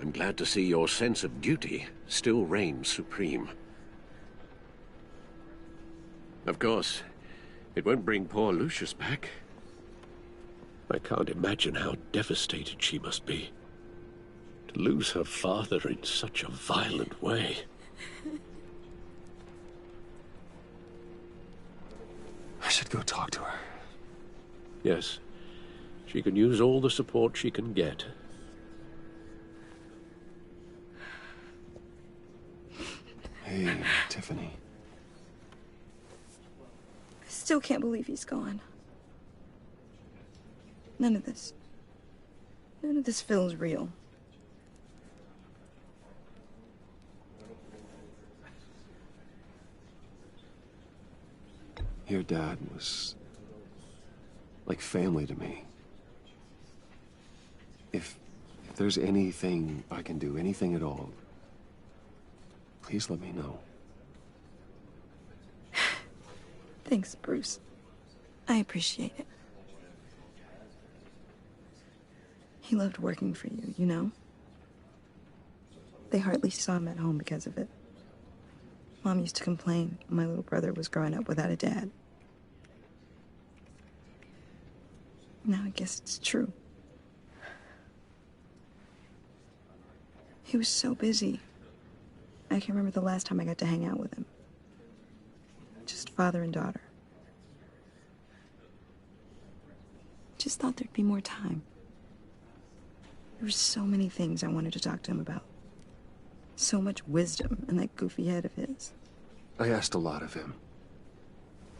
I'm glad to see your sense of duty still reigns supreme. Of course, it won't bring poor Lucius back. I can't imagine how devastated she must be. To lose her father in such a violent way. I should go talk to her. Yes, she can use all the support she can get. Hey, Tiffany. I still can't believe he's gone. None of this feels real. Your dad was like family to me. If there's anything I can do, anything at all, please let me know. Thanks, Bruce. I appreciate it. He loved working for you, you know? They hardly saw him at home because of it. Mom used to complain my little brother was growing up without a dad. Now I guess it's true. He was so busy. I can remember the last time I got to hang out with him. Just father and daughter. Just thought there'd be more time. There were so many things I wanted to talk to him about. So much wisdom in that goofy head of his. I asked a lot of him.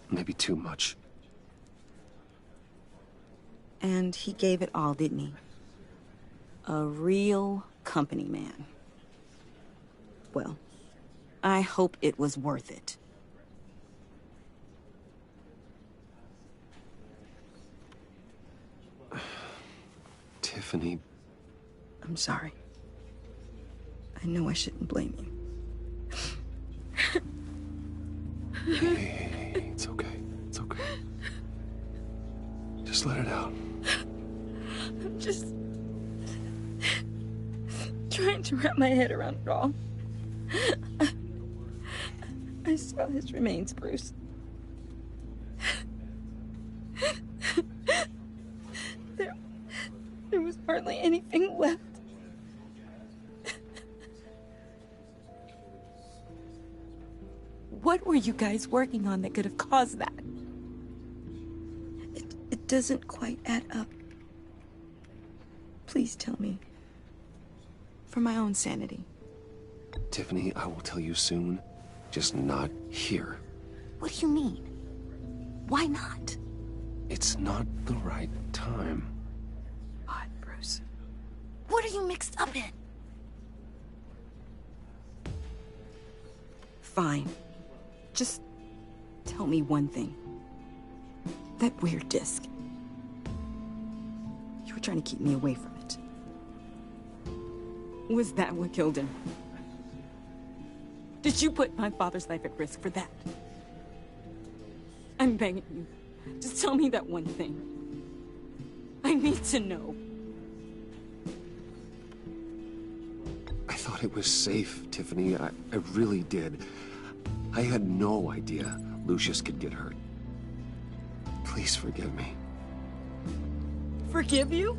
Maybe too much. And he gave it all, didn't he? A real company man. Well, I hope it was worth it. Tiffany. I'm sorry. I know I shouldn't blame you. Hey, it's okay. It's okay. Just let it out. I'm just trying to wrap my head around it all. I saw his remains, Bruce. There was hardly anything left. What were you guys working on that could have caused that? It doesn't quite add up. Please tell me. For my own sanity. Tiffany, I will tell you soon. Just not here. What do you mean? Why not? It's not the right time. Odd, Bruce. What are you mixed up in? Fine. Just tell me one thing. That weird disc. You were trying to keep me away from it. Was that what killed him? Did you put my father's life at risk for that? I'm begging you. Just tell me that one thing. I need to know. I thought it was safe, Tiffany. I really did. I had no idea Lucius could get hurt. Please forgive me. Forgive you?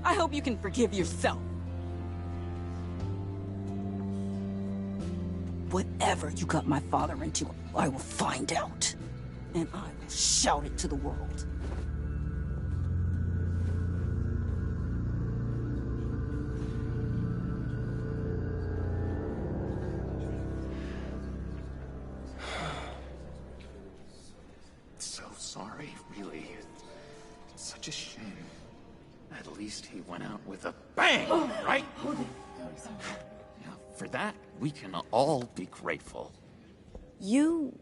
I hope you can forgive yourself. Whatever you got my father into, I will find out. And I will shout it to the world. So sorry, really. It's such a shame. At least he went out with a bang, right? Yeah, for that, we can all be grateful. You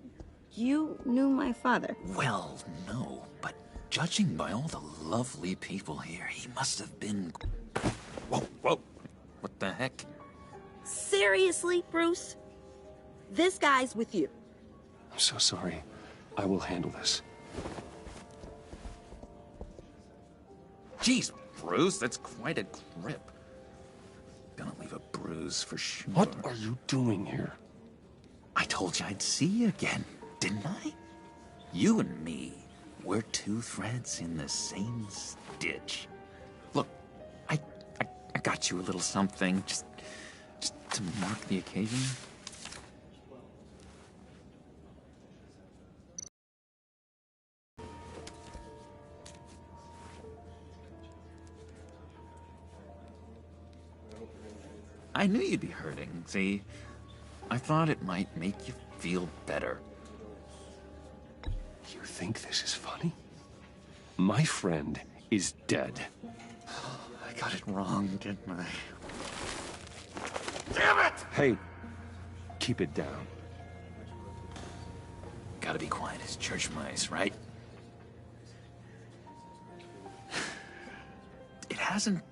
knew my father? Well, no, but judging by all the lovely people here, he must have been... Whoa, whoa. What the heck? Seriously, Bruce? This guy's with you. I'm so sorry. I will handle this. Jeez, Bruce, that's quite a grip. Gonna leave a bruise for sure. What are you doing here? I told you I'd see you again. didn't I? You and me, we're two threads in the same stitch. Look, I got you a little something, just to mark the occasion. I knew you'd be hurting, see? I thought it might make you feel better. You think this is funny? My friend is dead. I got it wrong, didn't I? Damn it! Hey, keep it down. Gotta be quiet as church mice, right? It hasn't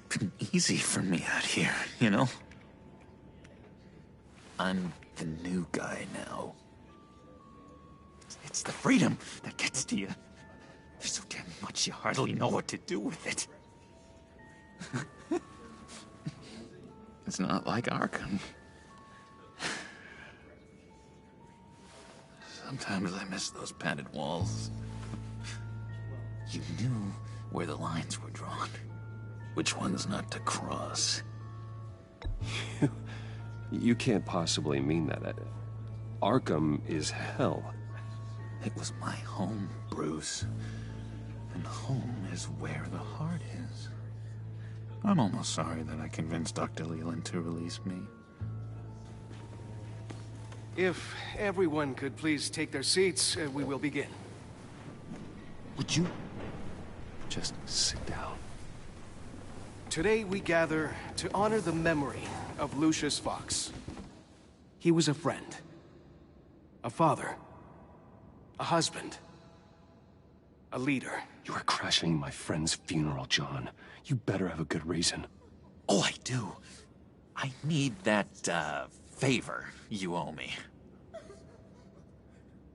been easy for me out here, you know? I'm the new guy now. It's the freedom that gets to you. There's so damn much you hardly know what to do with it. It's not like Arkham. Sometimes I miss those padded walls. You knew where the lines were drawn. Which ones not to cross. You can't possibly mean that. Arkham is hell. It was my home, Bruce. And home is where the heart is. I'm almost sorry that I convinced Dr. Leland to release me. If everyone could please take their seats, we will begin. Would you just sit down? Today we gather to honor the memory of Lucius Fox. He was a friend, a father, a husband, a leader. You are crashing my friend's funeral, John. You better have a good reason. Oh, I do. I need that, favor you owe me.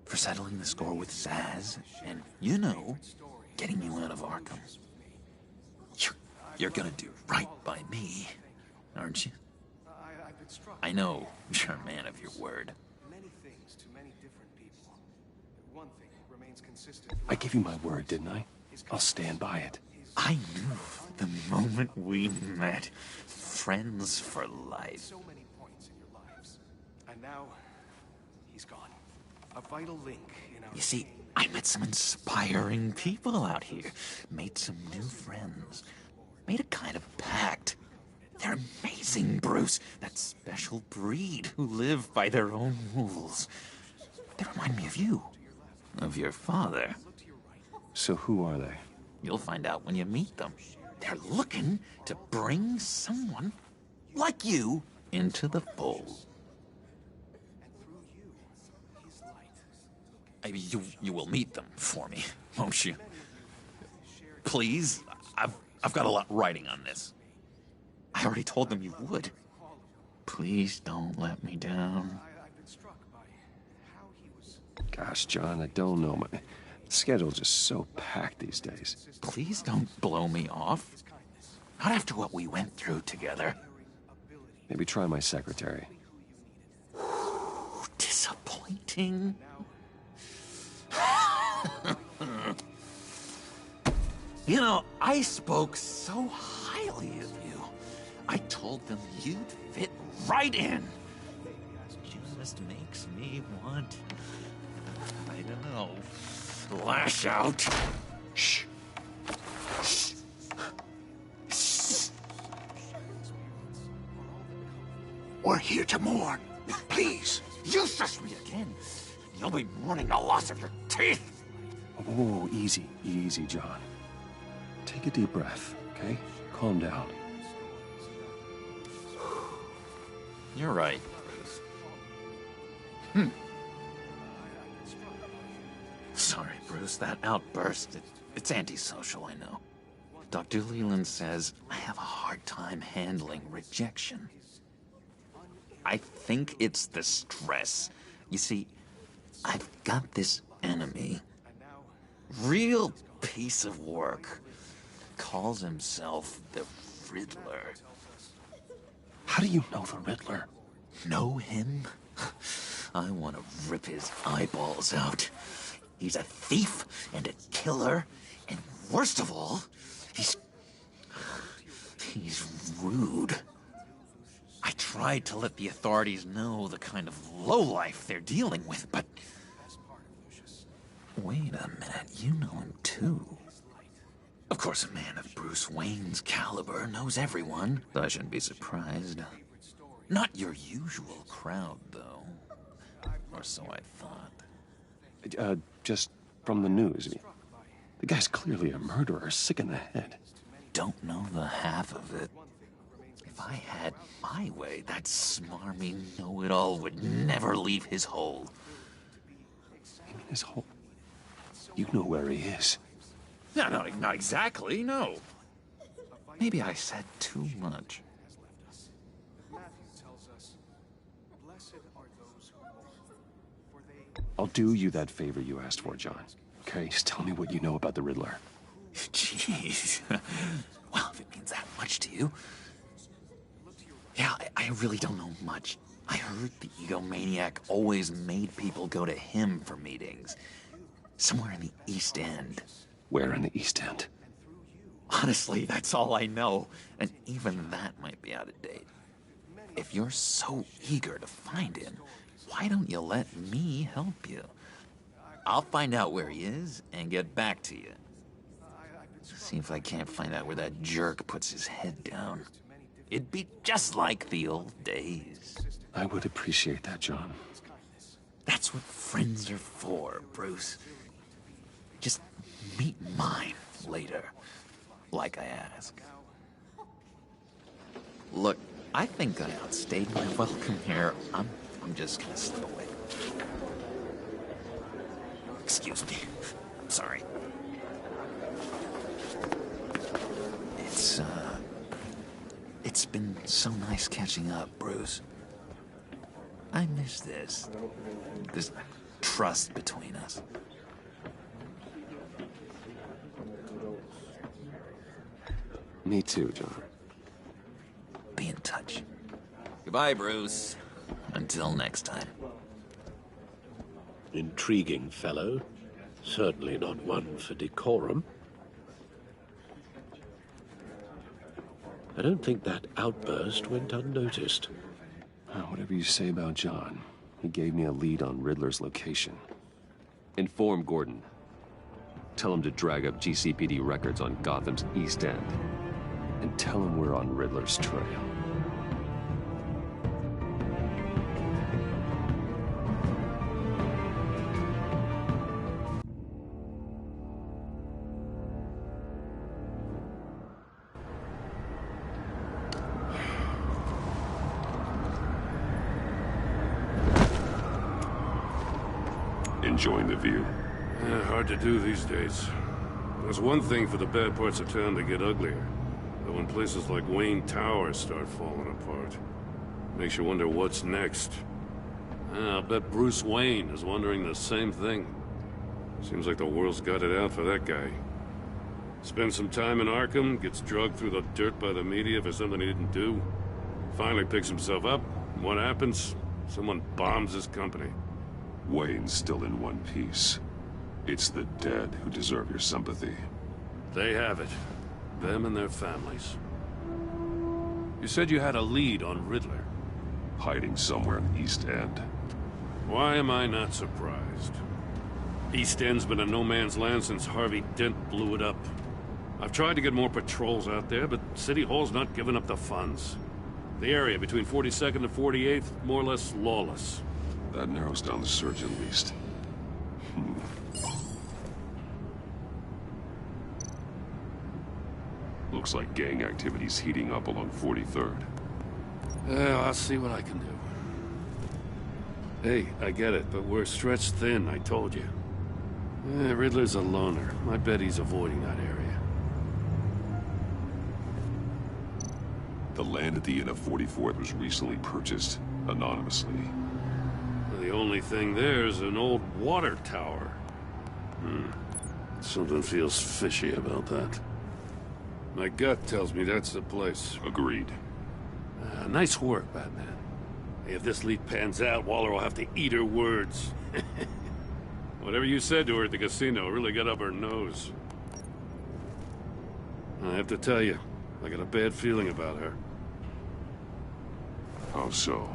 For settling the score with Zaz, and, you know, getting you out of Arkham. You're gonna do right by me, aren't you? I know you're a man of your word. Many things to many different people. One thing remains consistent. I gave you my word, didn't I? I'll stand by it. I knew the moment we met. Friends for life. So many points in your lives. And now, he's gone. A vital link in our... You see, I met some inspiring people out here. Made some new friends. Made a kind of pact. They're amazing, Bruce. That special breed who live by their own rules. They remind me of you. Of your father. So who are they? You'll find out when you meet them. They're looking to bring someone like you into the fold. You will meet them for me, won't you? Please? I've got a lot riding on this. I already told them you would. Please don't let me down. Gosh, John, I don't know. My schedule's just so packed these days. Please don't blow me off. Not after what we went through together. Maybe try my secretary. Disappointing. You know, I spoke so highly of you. I told them you'd fit right in. Just makes me want, I don't know, lash out. Shh. Shh. Shh. We're here to mourn. Please, you shush me again. You'll be mourning the loss of your teeth. Oh, easy, easy, John. Take a deep breath, okay? Calm down. You're right, Bruce. Sorry, Bruce, that outburst, it's antisocial, I know. Dr. Leland says I have a hard time handling rejection. I think it's the stress. You see, I've got this enemy. Real piece of work. Calls himself the Riddler. How do you know the Riddler? Know him? I want to rip his eyeballs out. He's a thief and a killer, and worst of all, he's rude. I tried to let the authorities know the kind of lowlife they're dealing with, but... Wait a minute, you know him too. Of course, a man of Bruce Wayne's caliber knows everyone, so I shouldn't be surprised. Not your usual crowd, though. Or so I thought. Just from the news. The guy's clearly a murderer, sick in the head. Don't know the half of it. If I had my way, that smarmy know-it-all would never leave his hole. You mean his hole? You know where he is. No, not exactly, no. Maybe I said too much. I'll do you that favor you asked for, John. Okay, just tell me what you know about the Riddler. Jeez. Well, if it means that much to you. Yeah, I really don't know much. I heard the egomaniac always made people go to him for meetings. Somewhere in the East End. Where in the East End? Honestly, that's all I know. And even that might be out of date. If you're so eager to find him, why don't you let me help you? I'll find out where he is and get back to you. See if I can't find out where that jerk puts his head down. It'd be just like the old days. I would appreciate that, John. That's what friends are for, Bruce. Just meet mine later, like I ask. Look, I think I outstayed my welcome here. I'm just gonna slip away. Excuse me. I'm sorry. It's been so nice catching up, Bruce. I miss this trust between us. Me too, John. Be in touch. Goodbye, Bruce. Until next time. Intriguing fellow. Certainly not one for decorum. I don't think that outburst went unnoticed. Whatever you say about John, he gave me a lead on Riddler's location. Inform Gordon. Tell him to drag up GCPD records on Gotham's East End. And tell him we're on Riddler's trail. Enjoying the view? Yeah, hard to do these days. There's one thing for the bad parts of town to get uglier. But when places like Wayne Tower start falling apart, makes you wonder what's next. I'll bet Bruce Wayne is wondering the same thing. Seems like the world's got it out for that guy. Spends some time in Arkham, gets drugged through the dirt by the media for something he didn't do. Finally picks himself up, and what happens? Someone bombs his company. Wayne's still in one piece. It's the dead who deserve your sympathy. They have it. Them and their families. You said you had a lead on Riddler. Hiding somewhere in the East End. Why am I not surprised? East End's been a no-man's land since Harvey Dent blew it up. I've tried to get more patrols out there, but City Hall's not giving up the funds. The area between 42nd and 48th, more or less lawless. That narrows down the search at least. Looks like gang activity's heating up along 43rd. Well, I'll see what I can do. Hey, I get it, but we're stretched thin, I told you. Riddler's a loner. I bet he's avoiding that area. The land at the end of 44th was recently purchased, anonymously. The only thing there is an old water tower. Something feels fishy about that. My gut tells me that's the place. Agreed. Nice work, Batman. If this lead pans out, Waller will have to eat her words. Whatever you said to her at the casino really got up her nose. I have to tell you, I got a bad feeling about her. How so?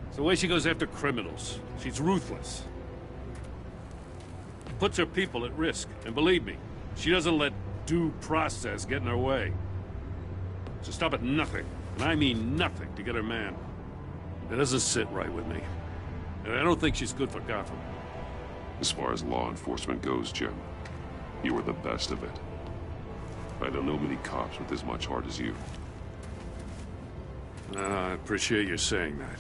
It's the way she goes after criminals. She's ruthless. Puts her people at risk. And believe me, she doesn't let due process get in her way. So stop at nothing, and I mean nothing, to get her man. It doesn't sit right with me. And I don't think she's good for Gotham. As far as law enforcement goes, Jim, you are the best of it. I don't know many cops with as much heart as you. I appreciate you saying that.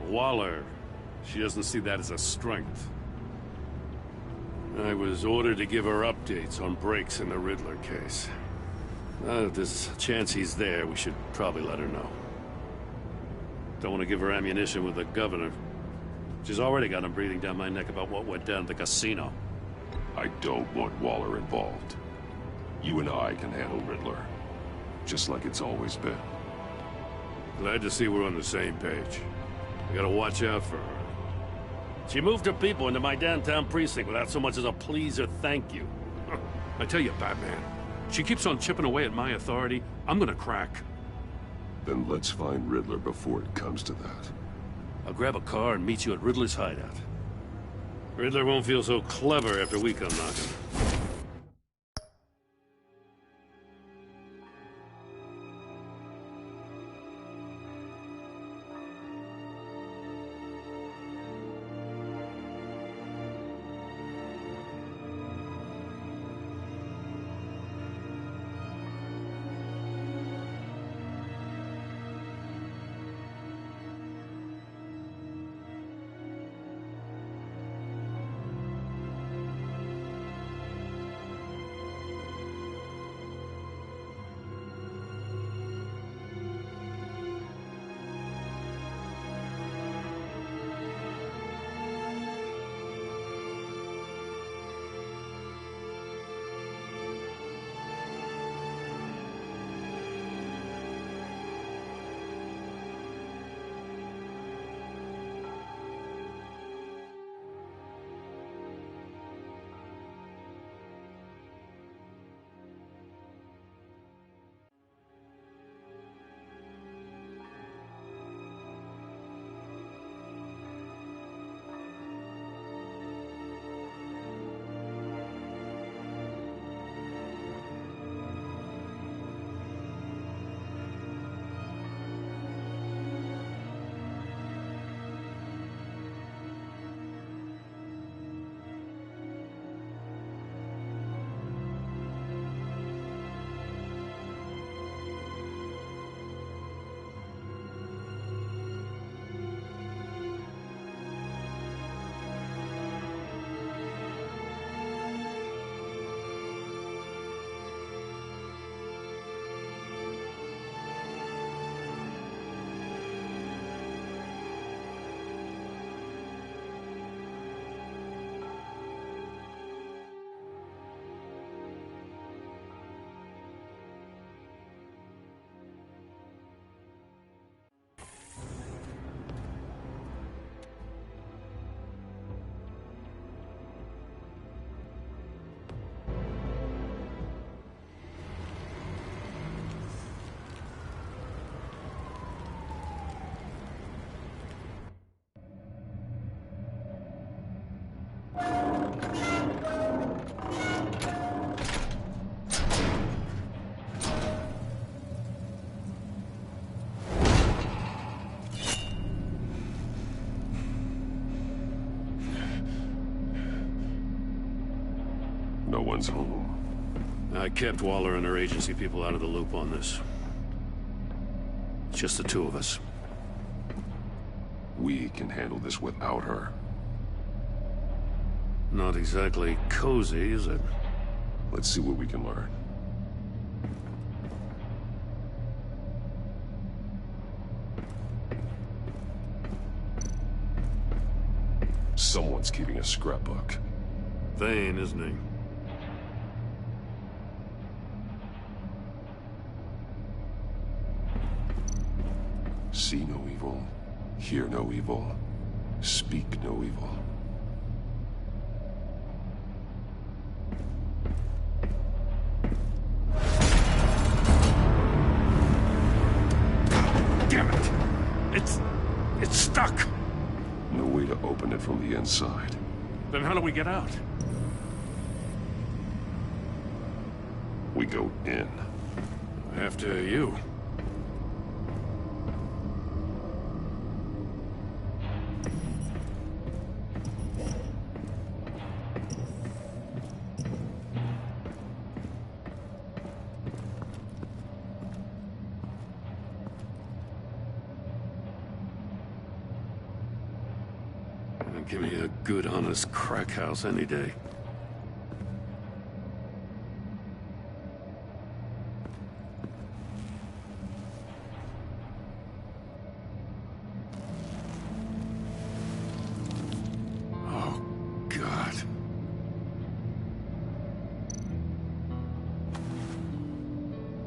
Waller, she doesn't see that as a strength. I was ordered to give her updates on breaks in the Riddler case. If there's a chance he's there, we should probably let her know. Don't want to give her ammunition with the governor. She's already got him breathing down my neck about what went down at the casino. I don't want Waller involved. You and I can handle Riddler, just like it's always been. Glad to see we're on the same page. I gotta watch out for her. She moved her people into my downtown precinct without so much as a please or thank you. I tell you, Batman, she keeps on chipping away at my authority. I'm gonna crack. Then let's find Riddler before it comes to that. I'll grab a car and meet you at Riddler's hideout. Riddler won't feel so clever after we come knocking. No one's home. I kept Waller and her agency people out of the loop on this. It's just the two of us. We can handle this without her. Not exactly cozy, is it? Let's see what we can learn. Someone's keeping a scrapbook. Vain, isn't he? See no evil, Hear no evil. Speak no evil. Damn it! It's stuck! No way to open it from the inside. Then how do we get out? We go in. After you. Give me a good, honest crack house any day. Oh, God.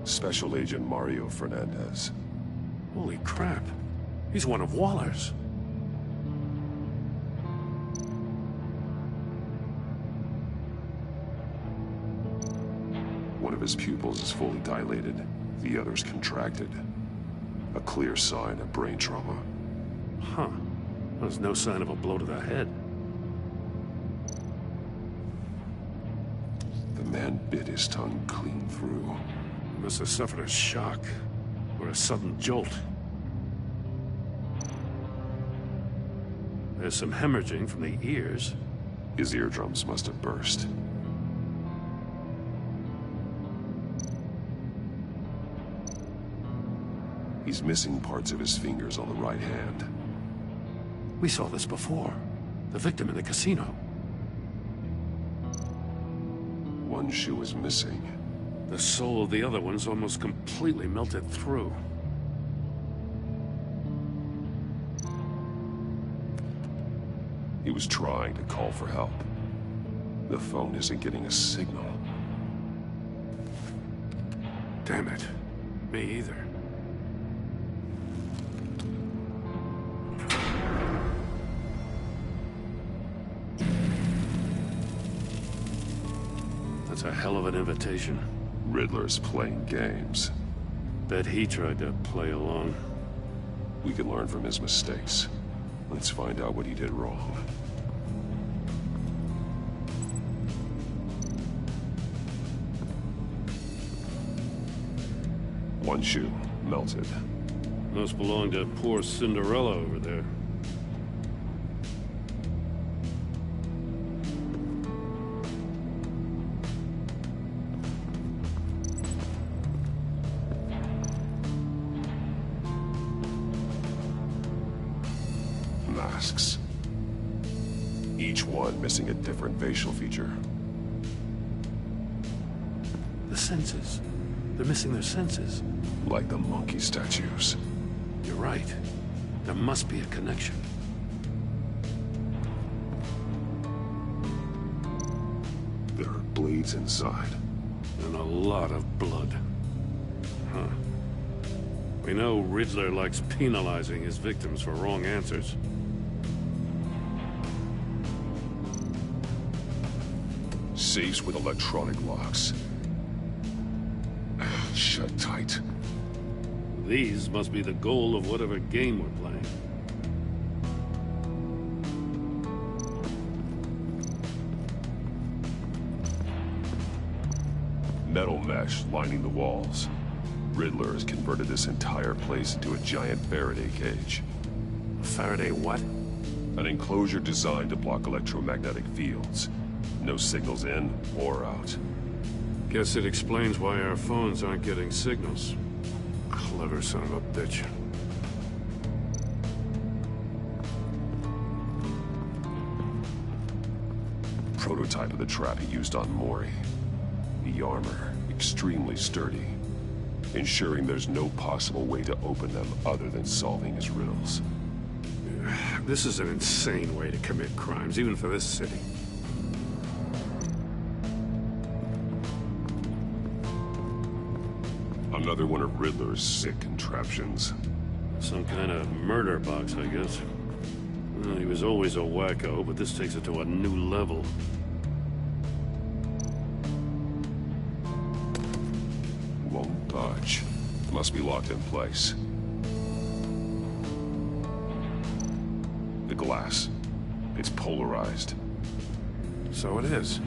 Special Agent Mario Fernandez. Holy crap. He's one of Waller's. One of his pupils is fully dilated. The other's contracted. A clear sign of brain trauma. Huh. There's no sign of a blow to the head. The man bit his tongue clean through. He must have suffered a shock. Or a sudden jolt. There's some hemorrhaging from the ears. His eardrums must have burst. He's missing parts of his fingers on the right hand. We saw this before. The victim in the casino. One shoe is missing. The sole of the other one's almost completely melted through. He was trying to call for help. The phone isn't getting a signal. Damn it. Me either. That's a hell of an invitation. Riddler's playing games. Bet he tried to play along. We can learn from his mistakes. Let's find out what he did wrong. One shoe, melted. Must belong to poor Cinderella over there. Masks. Each one missing a different facial feature. The senses. They're missing their senses. Like the monkey statues. You're right. There must be a connection. There are blades inside. And a lot of blood. Huh. We know Riddler likes penalizing his victims for wrong answers. Safes with electronic locks. Shut tight. These must be the goal of whatever game we're playing. Metal mesh lining the walls. Riddler has converted this entire place into a giant Faraday cage. A Faraday what? An enclosure designed to block electromagnetic fields. No signals in or out. Guess it explains why our phones aren't getting signals. Clever son of a bitch. Prototype of the trap he used on Mori. The armor, extremely sturdy, ensuring there's no possible way to open them other than solving his riddles. This is an insane way to commit crimes, even for this city. Another one of Riddler's sick contraptions. Some kind of murder box, I guess. Well, he was always a wacko, but this takes it to a new level. Won't budge. Must be locked in place. The glass. It's polarized. So it is.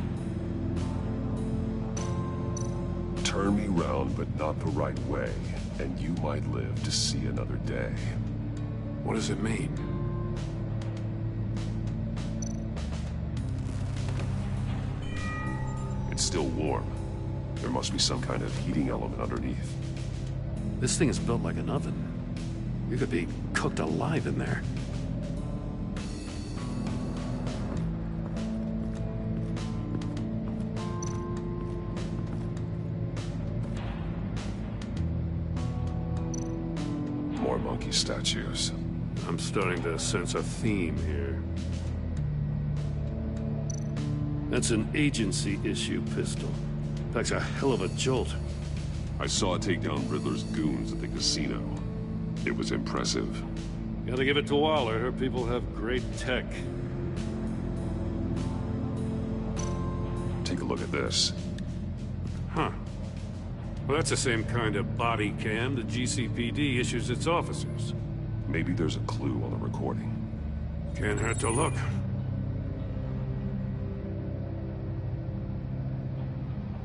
Turn me round, but not the right way, and you might live to see another day. What does it mean? It's still warm. There must be some kind of heating element underneath. This thing is built like an oven. You could be cooked alive in there. More monkey statues. I'm starting to sense a theme here. That's an agency issue pistol. Packs a hell of a jolt. I saw it take down Riddler's goons at the casino. It was impressive. Gotta give it to Waller. Her people have great tech. Take a look at this. Huh. Well, that's the same kind of body cam the GCPD issues its officers. Maybe there's a clue on the recording. Can't hurt to look.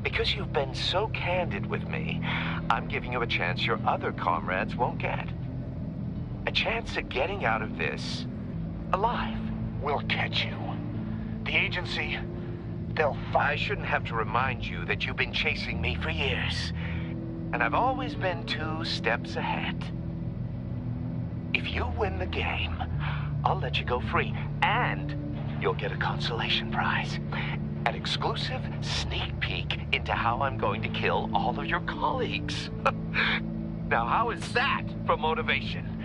Because you've been so candid with me, I'm giving you a chance your other comrades won't get. A chance at getting out of this alive. We'll catch you. The agency, they'll I shouldn't have to remind you that you've been chasing me for years. And I've always been 2 steps ahead. If you win the game, I'll let you go free. And you'll get a consolation prize. An exclusive sneak peek into how I'm going to kill all of your colleagues. Now, how is that for motivation?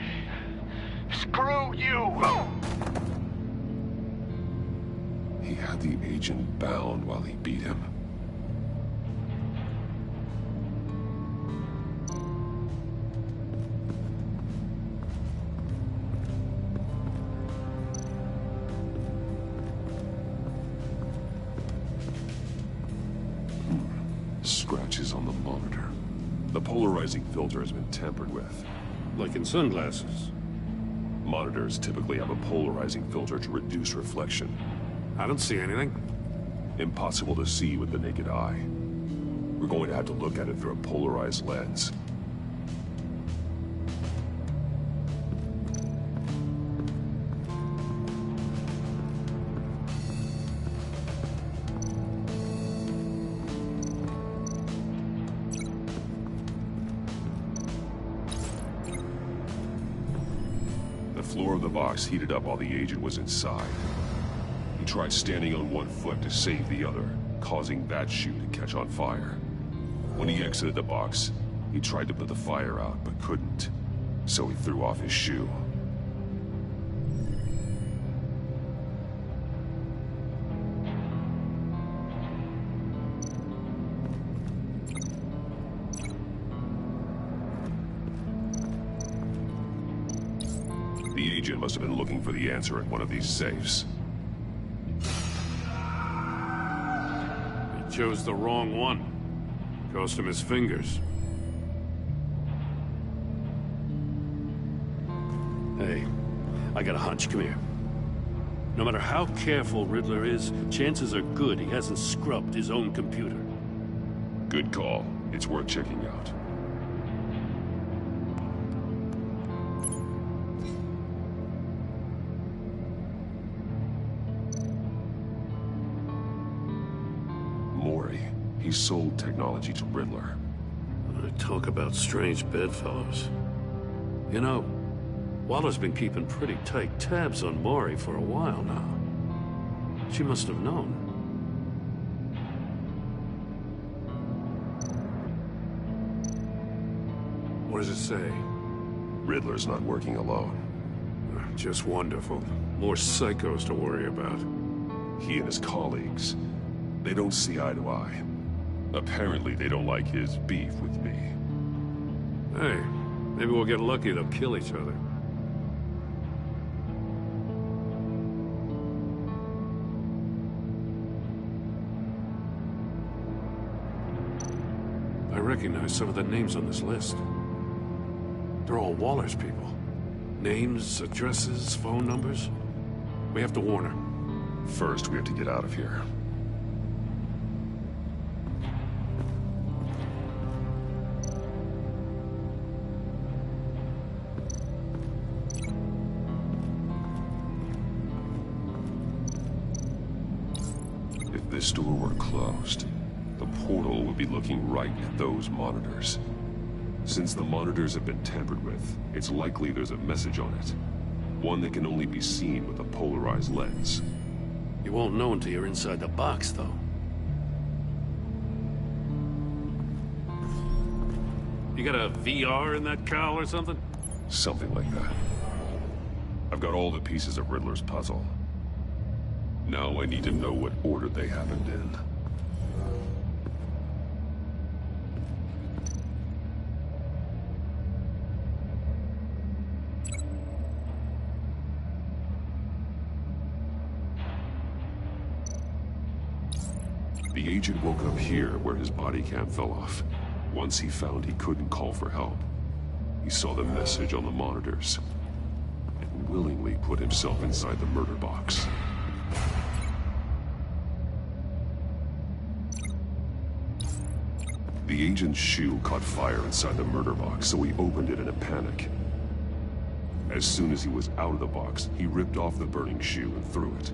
Screw you! He had the agent bound while he beat him. Scratches on the monitor. The polarizing filter has been tampered with. Like in sunglasses. Monitors typically have a polarizing filter to reduce reflection. I don't see anything. Impossible to see with the naked eye. We're going to have to look at it through a polarized lens. The floor of the box heated up while the agent was inside. He tried standing on one foot to save the other, causing that shoe to catch on fire. When he exited the box, he tried to put the fire out, but couldn't. So he threw off his shoe. The agent must have been looking for the answer in one of these safes. He chose the wrong one. Cost him his fingers. Hey, I got a hunch. Come here. No matter how careful Riddler is, chances are good he hasn't scrubbed his own computer. Good call. It's worth checking out. He sold technology to Riddler. Talk about strange bedfellows. You know, Waller's been keeping pretty tight tabs on Maury for a while now. She must have known. What does it say? Riddler's not working alone. Just wonderful. More psychos to worry about. He and his colleagues, they don't see eye to eye. Apparently, they don't like his beef with me. Hey, Maybe we'll get lucky, they'll kill each other. I recognize some of the names on this list. They're all Waller's people. Names, addresses, phone numbers. We have to warn her. First, we have to get out of here. If this door were closed, the portal would be looking right at those monitors. Since the monitors have been tampered with, it's likely there's a message on it. One that can only be seen with a polarized lens. You won't know until you're inside the box, though. You got a VR in that cowl or something? Something like that. I've got all the pieces of Riddler's puzzle. Now I need to know what order they happened in. The agent woke up here where his body cam fell off. Once he found he couldn't call for help, he saw the message on the monitors and willingly put himself inside the murder box. The agent's shoe caught fire inside the murder box, so he opened it in a panic. As soon as he was out of the box, he ripped off the burning shoe and threw it.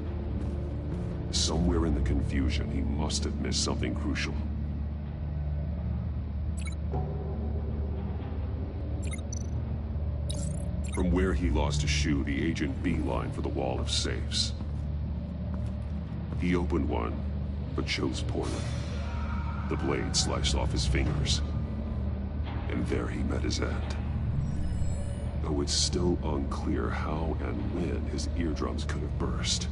Somewhere in the confusion, he must have missed something crucial. From where he lost a shoe, the agent beelined for the wall of safes. He opened one, but chose poorly. The blade sliced off his fingers, and there he met his end. Though it's still unclear how and when his eardrums could have burst.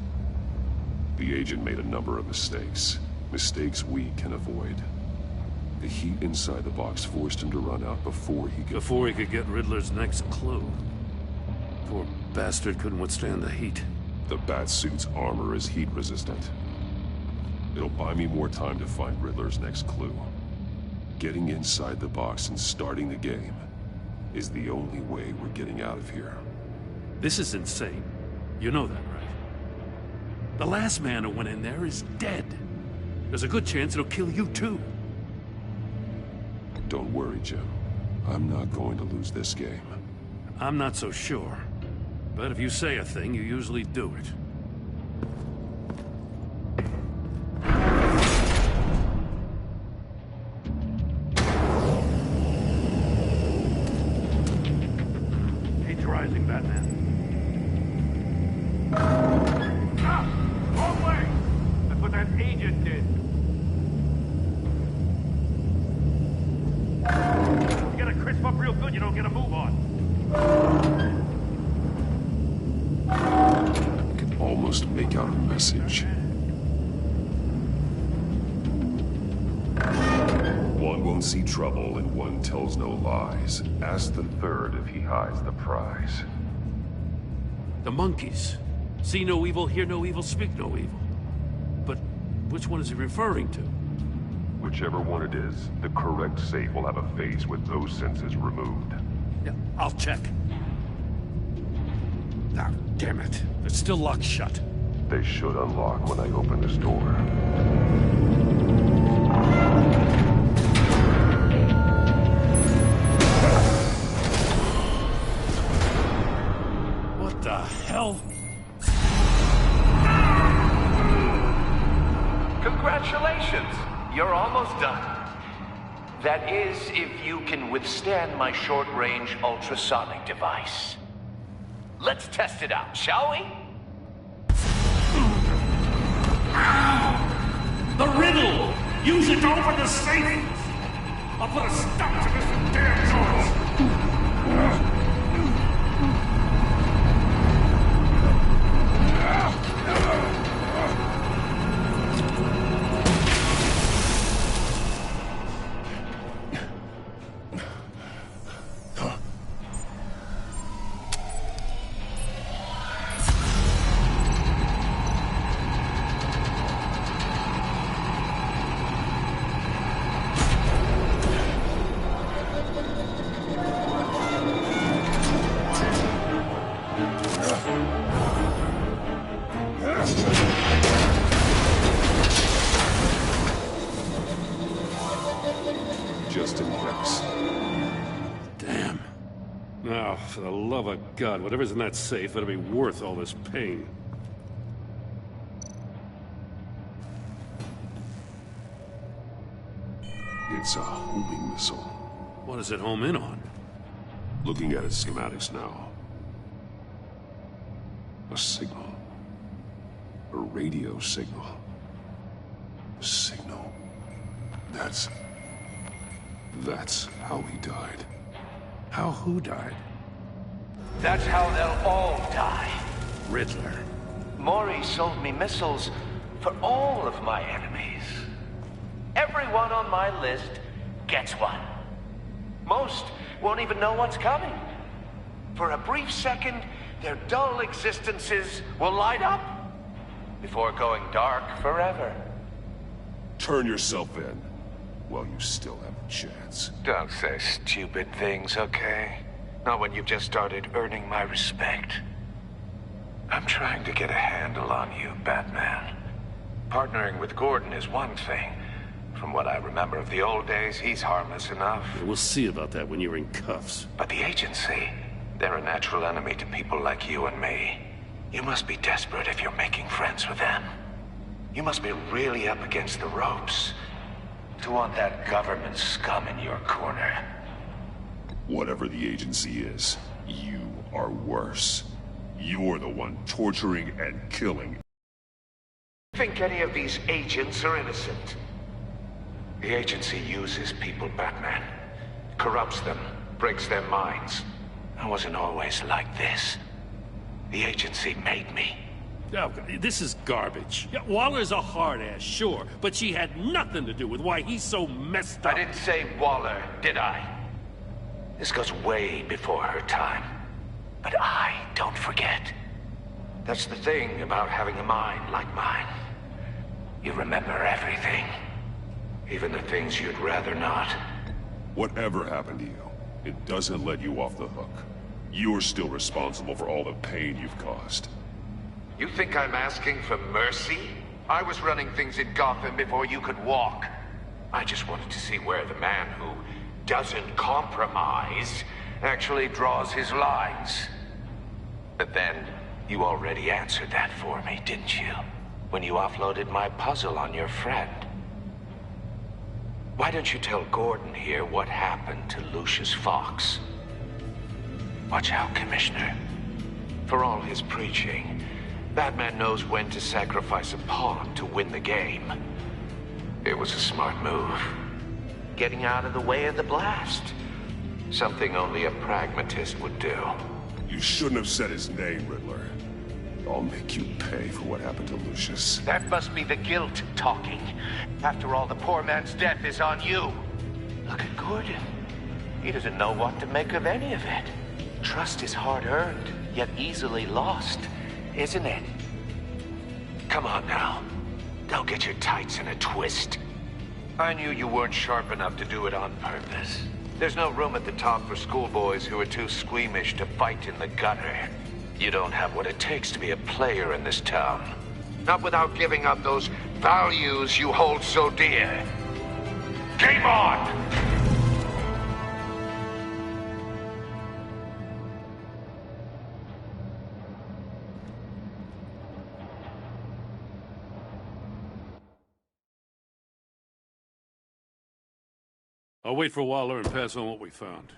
The agent made a number of mistakes. Mistakes we can avoid. The heat inside the box forced him to run out before he could get Riddler's next clue. Poor bastard couldn't withstand the heat. The Batsuit's armor is heat resistant. It'll buy me more time to find Riddler's next clue. Getting inside the box and starting the game is the only way we're getting out of here. This is insane. You know that, right? The last man who went in there is dead. There's a good chance it'll kill you too. Don't worry, Jim. I'm not going to lose this game. I'm not so sure. But if you say a thing, you usually do it. He's rising, Batman. Wrong way! That's what that agent did. You gotta crisp up real good, you don't get a move on. I can almost make out a message. One won't see trouble and one tells no lies. Ask the third if he hides the prize. The monkeys. See no evil, hear no evil, speak no evil. But which one is he referring to? Whichever one it is, the correct safe will have a face with those senses removed. Yeah, I'll check. Ah, damn it. It's still locked shut. They should unlock when I open this door. What the hell? Congratulations! You're almost done. That is, if you can withstand my short-range ultrasonic device. Let's test it out, shall we? The riddle! Use it to open the safe! I'll put a stop to this damn noise! just in case. Damn. Now, for the love of God, whatever's in that safe better be worth all this pain. It's a homing missile. What does it home in on? Looking at its schematics now. A signal. A radio signal. A signal. That's how he died. How who died? That's how they'll all die. Riddler. Maury sold me missiles for all of my enemies. Everyone on my list gets one. Most won't even know what's coming. For a brief second, their dull existences will light up before going dark forever. Turn yourself in while you still have a chance. Don't say stupid things, okay? Not when you've just started earning my respect. I'm trying to get a handle on you, Batman. Partnering with Gordon is one thing. From what I remember of the old days, he's harmless enough. We'll see about that when you're in cuffs. But the agency, they're a natural enemy to people like you and me. You must be desperate if you're making friends with them. You must be really up against the ropes to want that government scum in your corner. Whatever the agency is, you are worse. You're the one torturing and killing. Think any of these agents are innocent? The agency uses people, Batman. Corrupts them, breaks their minds. I wasn't always like this. The agency made me. Oh, this is garbage. Yeah, Waller's a hard-ass, sure, but she had nothing to do with why he's so messed up. I didn't say Waller, did I? This goes way before her time. But I don't forget. That's the thing about having a mind like mine. You remember everything. Even the things you'd rather not. Whatever happened to you, it doesn't let you off the hook. You're still responsible for all the pain you've caused. You think I'm asking for mercy? I was running things in Gotham before you could walk. I just wanted to see where the man who doesn't compromise actually draws his lines. But then, you already answered that for me, didn't you? When you offloaded my puzzle on your friend. Why don't you tell Gordon here what happened to Lucius Fox? Watch out, Commissioner. For all his preaching, Batman knows when to sacrifice a pawn to win the game. It was a smart move. Getting out of the way of the blast. Something only a pragmatist would do. You shouldn't have said his name, Riddler. I'll make you pay for what happened to Lucius. That must be the guilt talking. After all, the poor man's death is on you. Look at Gordon. He doesn't know what to make of any of it. Trust is hard-earned, yet easily lost, isn't it? Come on now. Don't get your tights in a twist. I knew you weren't sharp enough to do it on purpose. There's no room at the top for schoolboys who are too squeamish to fight in the gutter. You don't have what it takes to be a player in this town. Not without giving up those values you hold so dear. Game on! I'll wait for Waller and pass on what we found.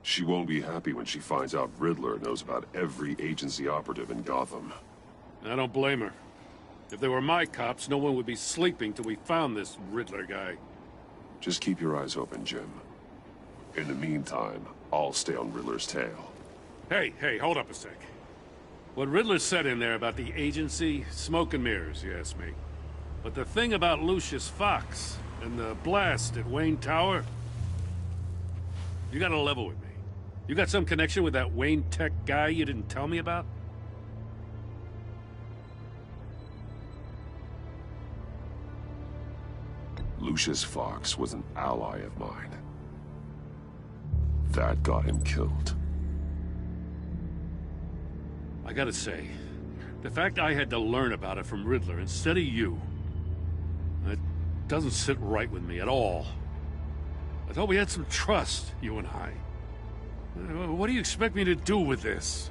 She won't be happy when she finds out Riddler knows about every agency operative in Gotham. I don't blame her. If they were my cops, no one would be sleeping till we found this Riddler guy. Just keep your eyes open, Jim. In the meantime, I'll stay on Riddler's tail. Hey, hold up a sec. What Riddler said in there about the agency, smoke and mirrors, you ask me. But the thing about Lucius Fox and the blast at Wayne Tower, you gotta level with me. You got some connection with that Wayne Tech guy you didn't tell me about? Lucius Fox was an ally of mine. That got him killed. I gotta say, the fact I had to learn about it from Riddler instead of you, it doesn't sit right with me at all. I thought we had some trust, you and I. What do you expect me to do with this?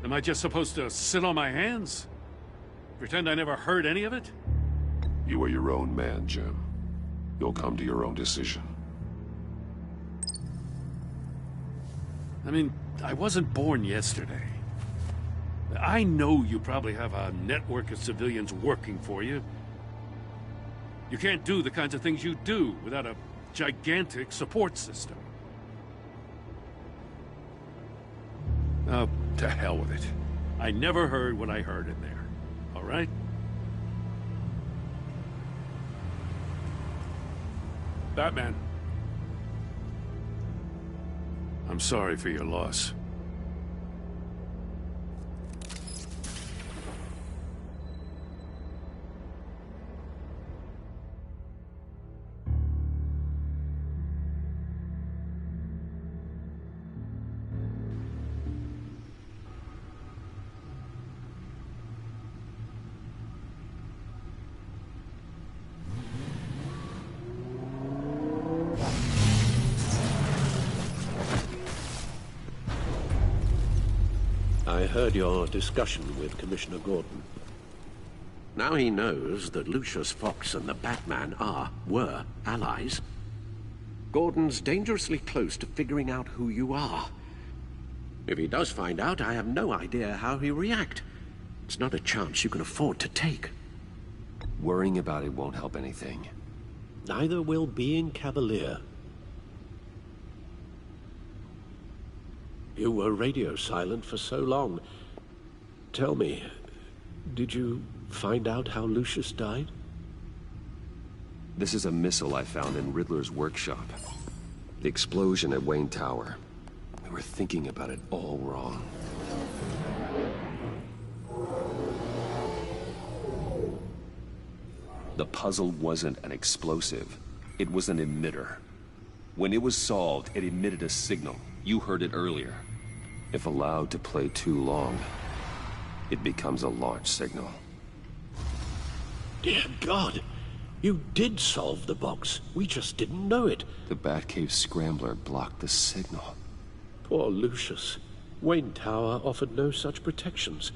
Am I just supposed to sit on my hands? Pretend I never heard any of it? You are your own man, Jim. You'll come to your own decision. I mean, I wasn't born yesterday. I know you probably have a network of civilians working for you. You can't do the kinds of things you do without a gigantic support system. Oh, to hell with it. I never heard what I heard in there. All right? Batman. I'm sorry for your loss. I heard your discussion with Commissioner Gordon. Now he knows that Lucius Fox and the Batman were allies. Gordon's dangerously close to figuring out who you are. If he does find out, I have no idea how he'll react. It's not a chance you can afford to take. Worrying about it won't help anything. Neither will being cavalier. You were radio silent for so long. Tell me, did you find out how Lucius died? This is a missile I found in Riddler's workshop. The explosion at Wayne Tower. We were thinking about it all wrong. The puzzle wasn't an explosive. It was an emitter. When it was solved, it emitted a signal. You heard it earlier. If allowed to play too long, it becomes a launch signal. Dear God! You did solve the box. We just didn't know it. The Batcave Scrambler blocked the signal. Poor Lucius. Wayne Tower offered no such protections.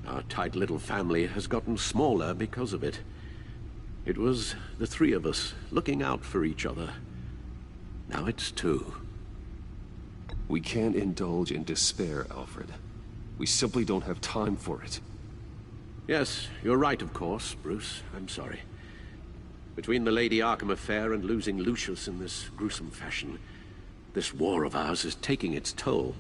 Our tight little family has gotten smaller because of it. It was the three of us looking out for each other. Now it's two. We can't indulge in despair, Alfred. We simply don't have time for it. Yes, you're right, of course, Bruce. I'm sorry. Between the Lady Arkham affair and losing Lucius in this gruesome fashion, this war of ours is taking its toll.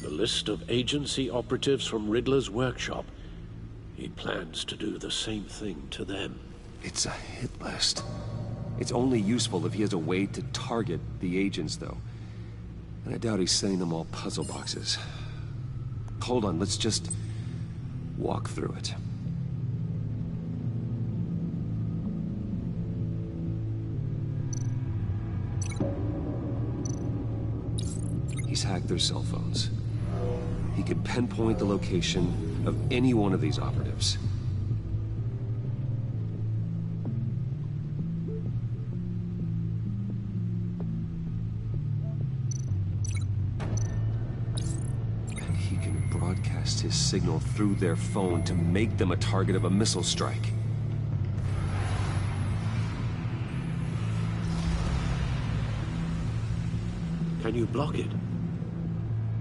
The list of agency operatives from Riddler's workshop. He plans to do the same thing to them. It's a hit list. It's only useful if he has a way to target the agents, though. And I doubt he's sending them all puzzle boxes. Hold on, let's just walk through it. He's hacked their cell phones. He can pinpoint the location of any one of these operatives. And he can broadcast his signal through their phone to make them a target of a missile strike. Can you block it?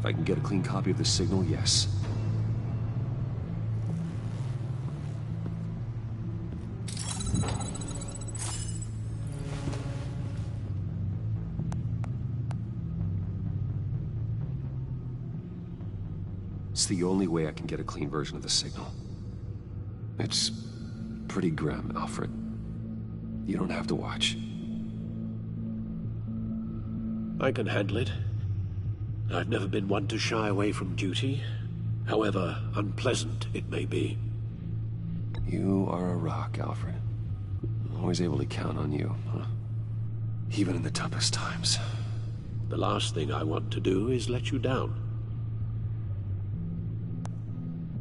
If I can get a clean copy of the signal, yes. It's the only way I can get a clean version of the signal. It's pretty grim, Alfred. You don't have to watch. I can handle it. I've never been one to shy away from duty, however unpleasant it may be. You are a rock, Alfred. Always able to count on you, huh? Even in the toughest times. The last thing I want to do is let you down.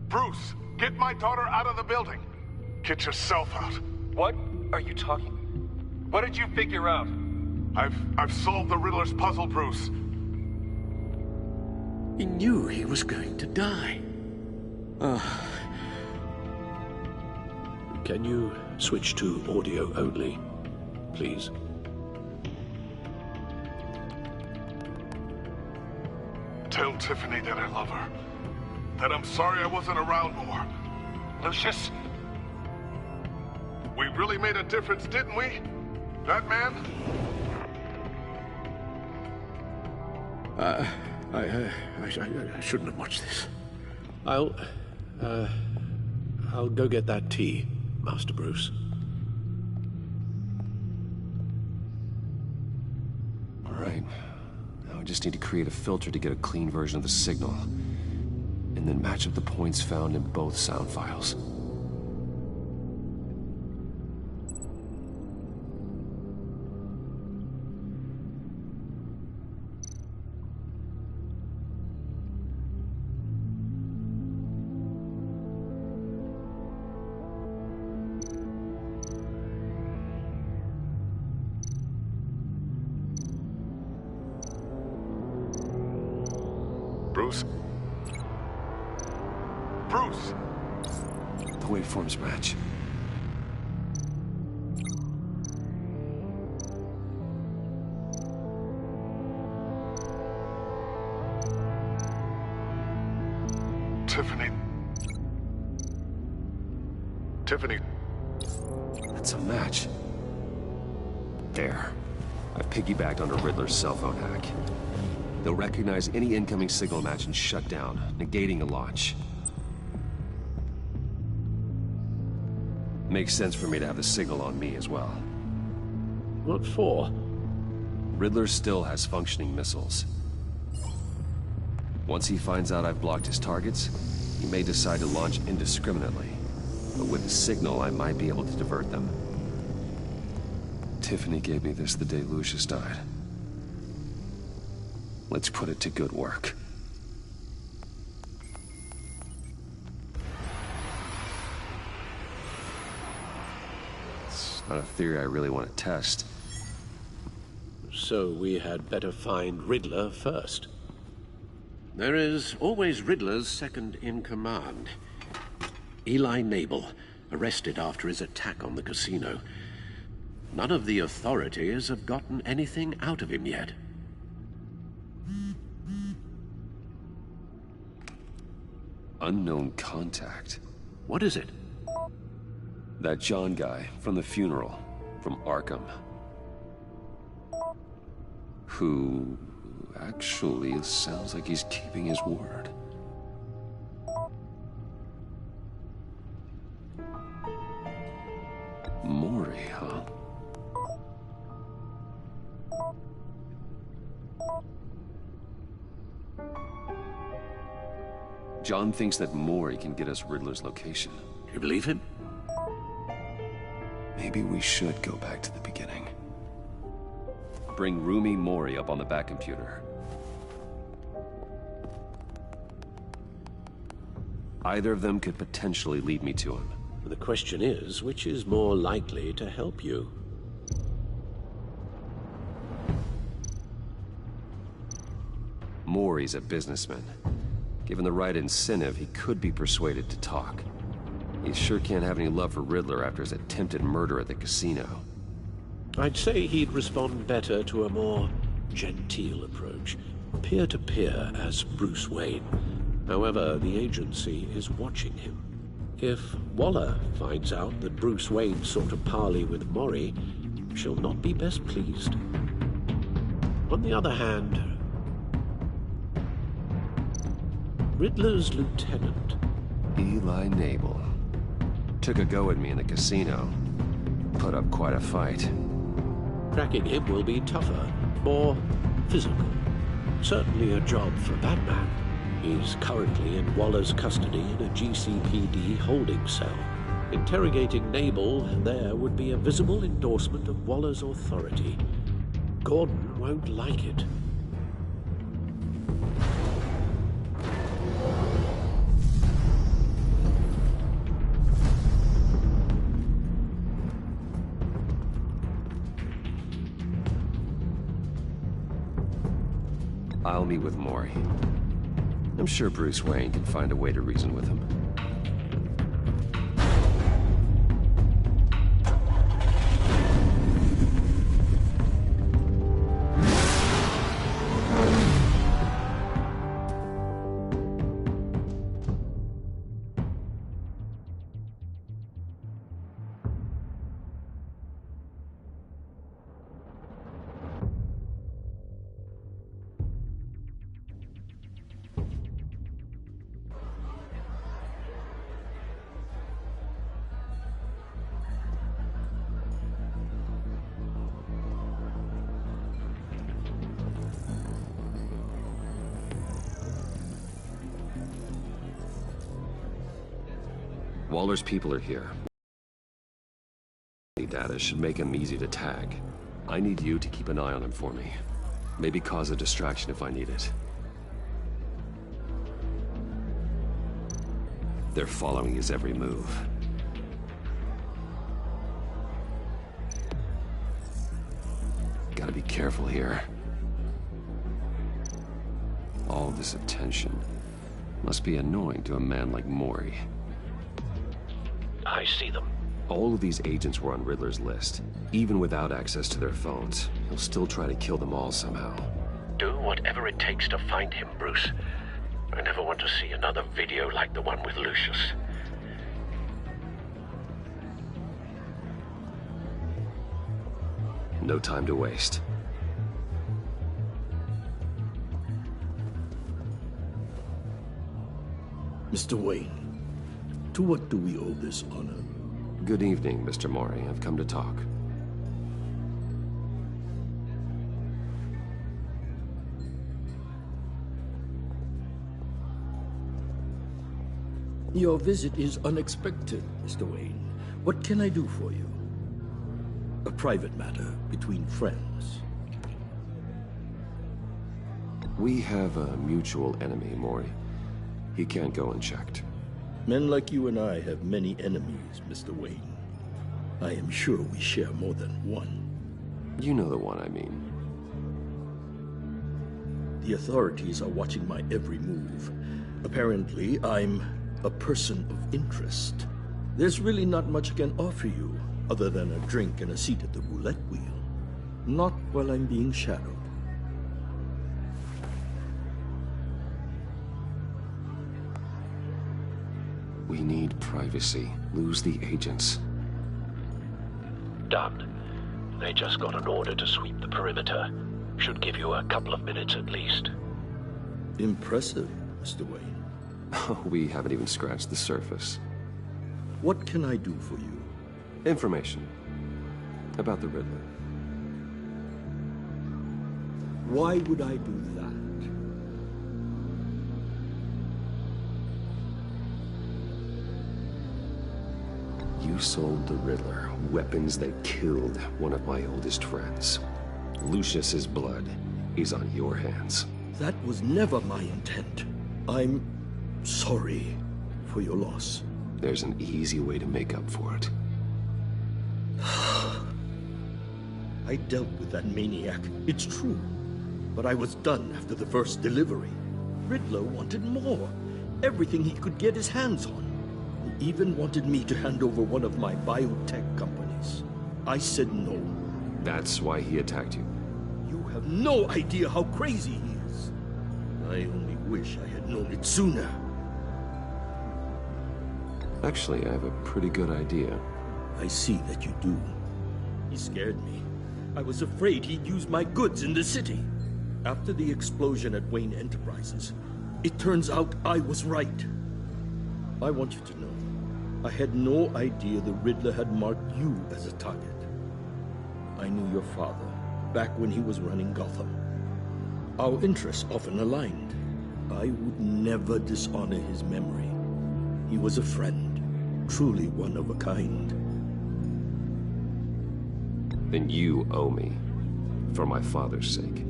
Bruce, get my daughter out of the building. Get yourself out. What? are you talking? What did you figure out? I've solved the Riddler's puzzle, Bruce. He knew he was going to die. Can you switch to audio only, please? Tell Tiffany that I love her. That I'm sorry I wasn't around more. Lucius? We really made a difference, didn't we? Batman? I shouldn't have watched this. I'll go get that tea, Master Bruce. All right. Now I just need to create a filter to get a clean version of the signal, and then match up the points found in both sound files. Bruce? Bruce! The waveforms match. Tiffany. That's a match. There. I've piggybacked onto Riddler's cell phone hack. They'll recognize any incoming signal match and shut down, negating a launch. Makes sense for me to have the signal on me as well. What for? Riddler still has functioning missiles. Once he finds out I've blocked his targets, he may decide to launch indiscriminately. But with the signal, I might be able to divert them. Tiffany gave me this the day Lucius died. Let's put it to good work. It's not a theory I really want to test. So we had better find Riddler first. There is always Riddler's second in command. Eli Nabel, arrested after his attack on the casino. None of the authorities have gotten anything out of him yet. Unknown contact. What is it? That John guy from the funeral, from Arkham. Who actually, it sounds like he's keeping his word. Mori, huh? John thinks that Mori can get us Riddler's location. You believe him? Maybe we should go back to the beginning. Bring Rumi Mori up on the back computer. Either of them could potentially lead me to him. The question is, which is more likely to help you? Mori's a businessman. Given the right incentive, he could be persuaded to talk. He sure can't have any love for Riddler after his attempted murder at the casino. I'd say he'd respond better to a more genteel approach. Peer-to-peer as Bruce Wayne. However, the agency is watching him. If Waller finds out that Bruce Wayne sought a parley with Mori, she'll not be best pleased. On the other hand, Riddler's lieutenant, Eli Nabel, took a go at me in the casino. Put up quite a fight. Cracking him will be tougher, more physical. Certainly a job for Batman. He's currently in Waller's custody in a GCPD holding cell. Interrogating Nabel there would be a visible endorsement of Waller's authority. Gordon won't like it. I'll meet with Maury. I'm sure Bruce Wayne can find a way to reason with him. Waller's people are here. Data should make him easy to tag. I need you to keep an eye on him for me. Maybe cause a distraction if I need it. They're following his every move. Gotta be careful here. All this attention must be annoying to a man like Maury. I see them. All of these agents were on Riddler's list. Even without access to their phones, he'll still try to kill them all somehow. Do whatever it takes to find him, Bruce. I never want to see another video like the one with Lucius. No time to waste. Mr. Wayne, to what do we owe this honor? Good evening, Mr. Maury. I've come to talk. Your visit is unexpected, Mr. Wayne. What can I do for you? A private matter between friends. We have a mutual enemy, Maury. He can't go unchecked. Men like you and I have many enemies, Mr. Wayne. I am sure we share more than one. You know the one I mean. The authorities are watching my every move. Apparently, I'm a person of interest. There's really not much I can offer you, other than a drink and a seat at the roulette wheel. Not while I'm being shadowed. We need privacy. Lose the agents. Done. They just got an order to sweep the perimeter. Should give you a couple of minutes at least. Impressive, Mr. Wayne. We haven't even scratched the surface. What can I do for you? Information. About the Riddler. Why would I do that? You sold the Riddler weapons that killed one of my oldest friends. Lucius's blood is on your hands. That was never my intent. I'm sorry for your loss. There's an easy way to make up for it. I dealt with that maniac, it's true. But I was done after the first delivery. Riddler wanted more. Everything he could get his hands on. He even wanted me to hand over one of my biotech companies. I said no. That's why he attacked you? You have no idea how crazy he is. I only wish I had known it sooner. Actually, I have a pretty good idea. I see that you do. He scared me. I was afraid he'd use my goods in the city. After the explosion at Wayne Enterprises, it turns out I was right. I want you to know, I had no idea the Riddler had marked you as a target. I knew your father back when he was running Gotham. Our interests often aligned. I would never dishonor his memory. He was a friend, truly one of a kind. Then you owe me, for my father's sake.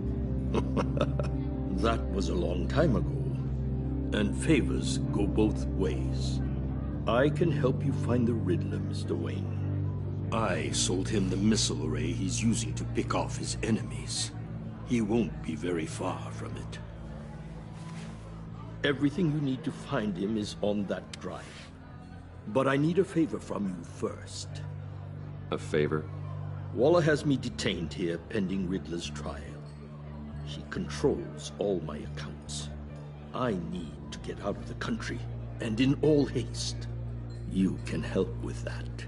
That was a long time ago, and favors go both ways. I can help you find the Riddler, Mr. Wayne. I sold him the missile array he's using to pick off his enemies. He won't be very far from it. Everything you need to find him is on that drive. But I need a favor from you first. A favor? Waller has me detained here pending Riddler's trial. He controls all my accounts. I need to get out of the country, and in all haste. You can help with that.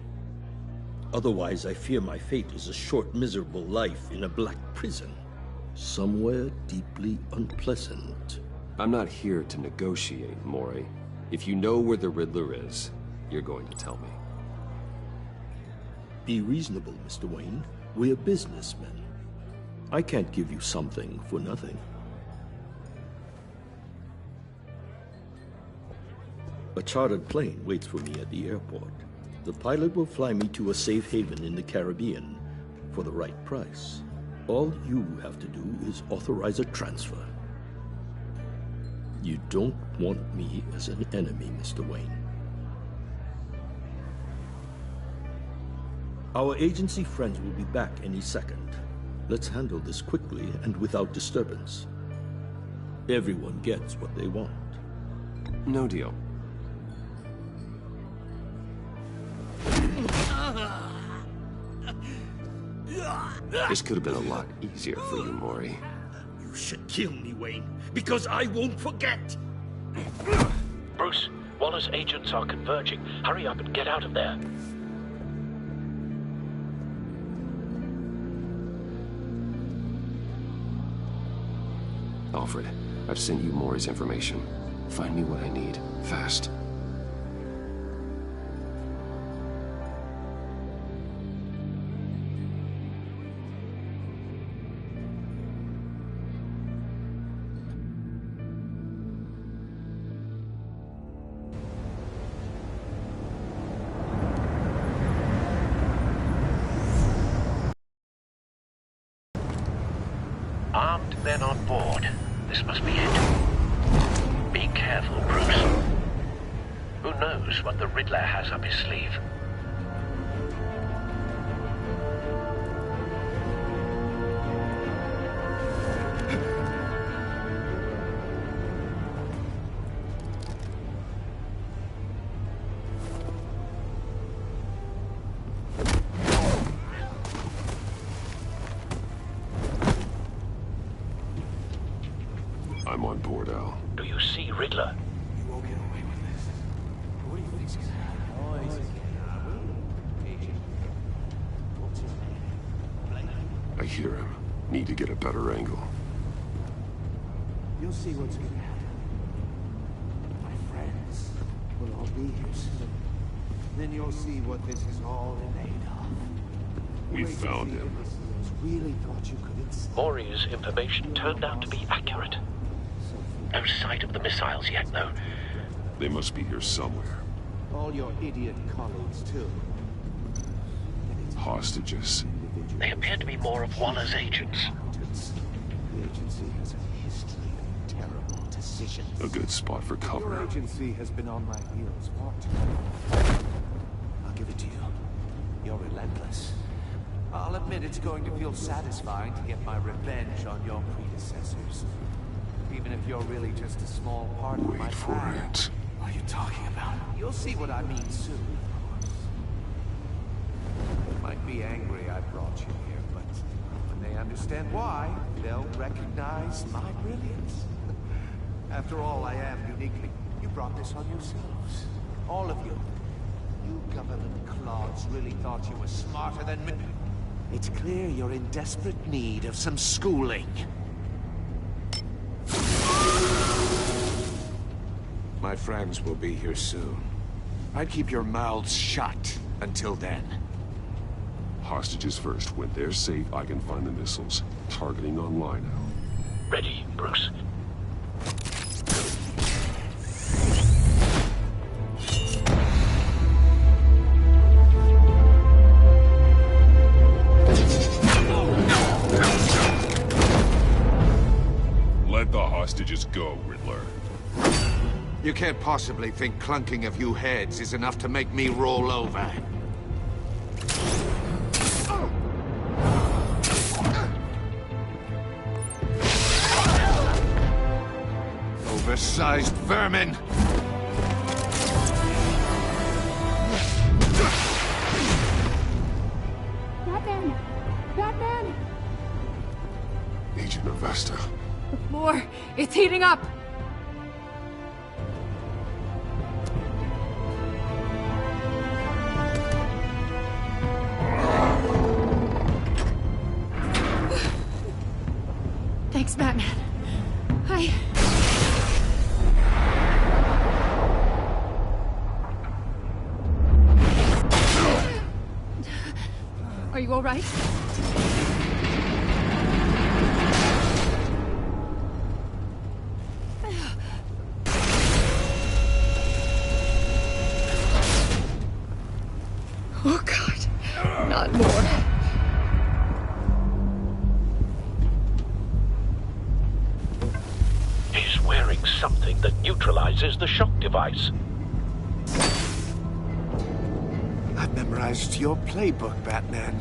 Otherwise, I fear my fate is a short, miserable life in a black prison. Somewhere deeply unpleasant. I'm not here to negotiate, Mori. If you know where the Riddler is, you're going to tell me. Be reasonable, Mr. Wayne. We're businessmen. I can't give you something for nothing. A chartered plane waits for me at the airport. The pilot will fly me to a safe haven in the Caribbean for the right price. All you have to do is authorize a transfer. You don't want me as an enemy, Mr. Wayne. Our agency friends will be back any second. Let's handle this quickly and without disturbance. Everyone gets what they want. No deal. This could have been a lot easier for you, Mori. You should kill me, Wayne, because I won't forget! Bruce, Waller's agents are converging. Hurry up and get out of there. Alfred, I've sent you Mori's information. Find me what I need, fast. Armed men on board. This must be it. Be careful, Bruce. Who knows what the Riddler has up his sleeve? I'm on board, Al. Do you see Riddler? You won't get away with this. What do you think's gonna happen? I hear him. Need to get a better angle. You'll see what's gonna happen. My friends will all be here soon. Then you'll see what this is all made of. We found him. Really thought you could install. Mori's information turned out to be accurate. No sight of the missiles yet, though. They must be here somewhere. All your idiot colleagues, too. Hostages. They appear to be more of Waller's agents. The agency has a history of terrible decisions. A good spot for cover. Your agency has been on my heels far too long. I'll give it to you. You're relentless. I'll admit it's going to feel satisfying to get my revenge on your predecessors. Even if you're really just a small part of my plan. Wait for it. What are you talking about? You'll see what I mean soon, of course. They might be angry I brought you here, but when they understand why, they'll recognize my brilliance. After all, I am uniquely. You brought this on yourselves. All of you. You government clods really thought you were smarter than me. It's clear you're in desperate need of some schooling. My friends will be here soon. I'd keep your mouths shut until then. Hostages first. When they're safe, I can find the missiles. Targeting online now. Ready, Bruce. Let the hostages go, Riddler. You can't possibly think clunking a few heads is enough to make me roll over. Mouse-sized vermin! Batman! Batman! Agent Avesta. The floor, it's heating up! Thanks, Batman. Are you all right? Oh, God. Not more. He's wearing something that neutralizes the shock device. I've memorized your playbook, Batman.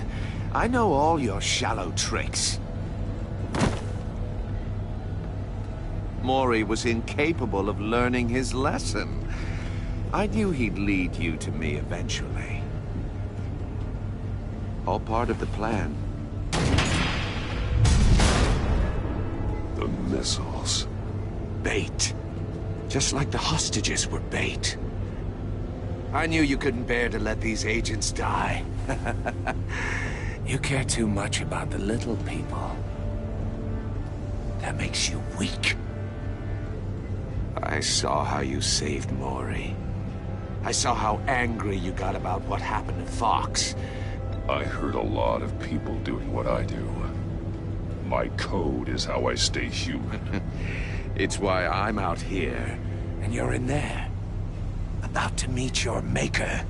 I know all your shallow tricks. Mori was incapable of learning his lesson. I knew he'd lead you to me eventually. All part of the plan. The missiles. Bait. Just like the hostages were bait. I knew you couldn't bear to let these agents die. You care too much about the little people. That makes you weak. I saw how you saved Mori. I saw how angry you got about what happened to Fox. I heard a lot of people doing what I do. My code is how I stay human. It's why I'm out here, and you're in there. About to meet your maker.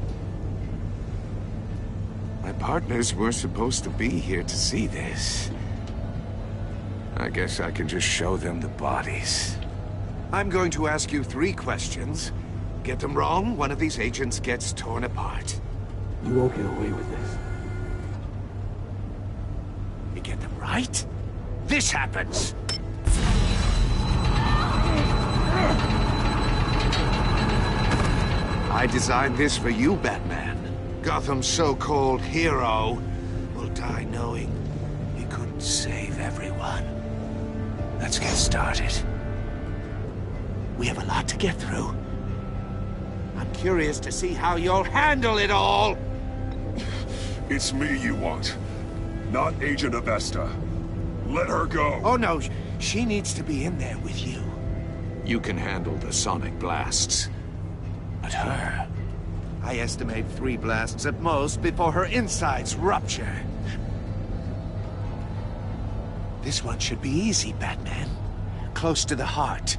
My partners were supposed to be here to see this. I guess I can just show them the bodies. I'm going to ask you 3 questions. Get them wrong, one of these agents gets torn apart. You won't get away with this. You get them right, this happens! I designed this for you, Batman. Gotham's so-called hero will die knowing he couldn't save everyone. Let's get started. We have a lot to get through. I'm curious to see how you'll handle it all! It's me you want, not Agent Avesta. Let her go! Oh no, she needs to be in there with you. You can handle the sonic blasts. But her... I estimate 3 blasts at most before her insides rupture. This one should be easy, Batman. Close to the heart.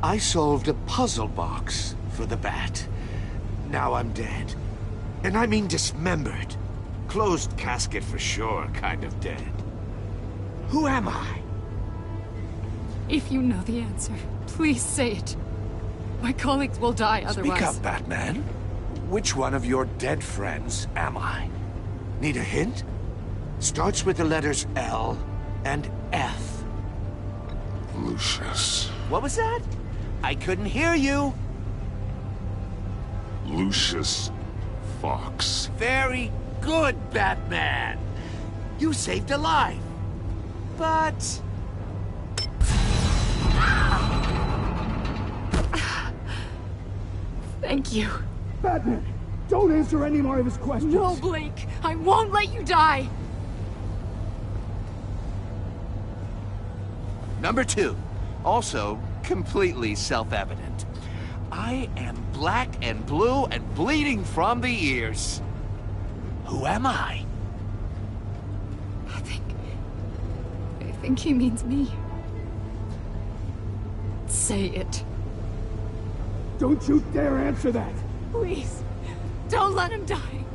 I solved a puzzle box for the Bat. Now I'm dead. And I mean dismembered. Closed casket for sure, kind of dead. Who am I? If you know the answer, please say it. My colleagues will die otherwise. Speak up, Batman. Which one of your dead friends am I? Need a hint? Starts with the letters L and F. Lucius. What was that? I couldn't hear you. Lucius Fox. Very good, Batman. You saved a life. But... Thank you. Batman, don't answer any more of his questions. No, Blake. I won't let you die. Number 2. Also, completely self-evident. I am black and blue and bleeding from the ears. Who am I? I think he means me. Say it. Don't you dare answer that! Please, don't let him die.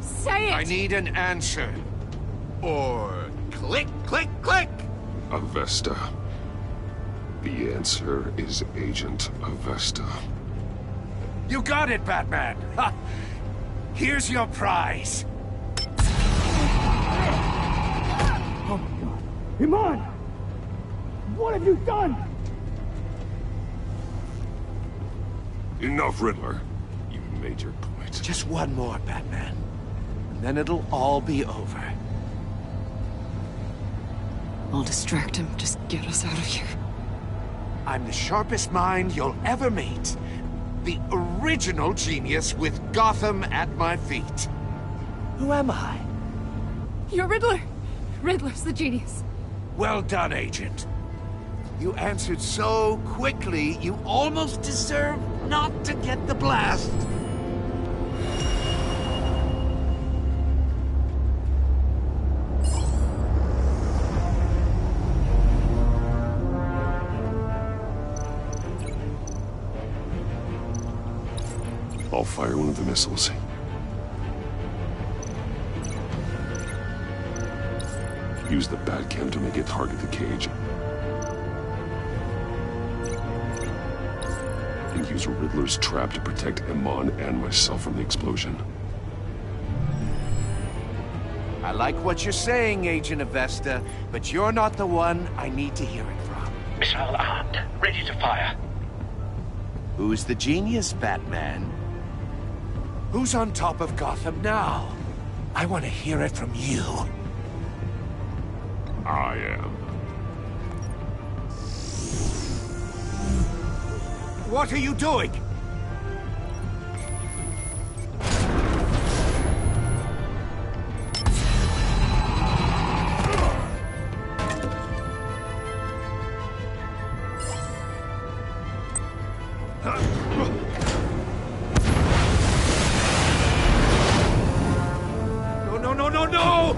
Say it! I need an answer. Or click, click, click! Avesta. The answer is Agent Avesta. You got it, Batman! Ha. Here's your prize. Oh my God. Iman! What have you done? Enough, Riddler. You made your point. Just one more, Batman. And then it'll all be over. I'll distract him. Just get us out of here. I'm the sharpest mind you'll ever meet. The original genius with Gotham at my feet. Who am I? You're Riddler. Riddler's the genius. Well done, Agent. You answered so quickly, you almost deserve not to get the blast. I'll fire one of the missiles. Use the Batcam to make it target the cage. And use Riddler's trap to protect Ep1 and myself from the explosion. I like what you're saying, Agent Avesta, but you're not the one I need to hear it from. Missile armed, ready to fire. Who's the genius, Batman? Who's on top of Gotham now? I want to hear it from you. I am. What are you doing? No!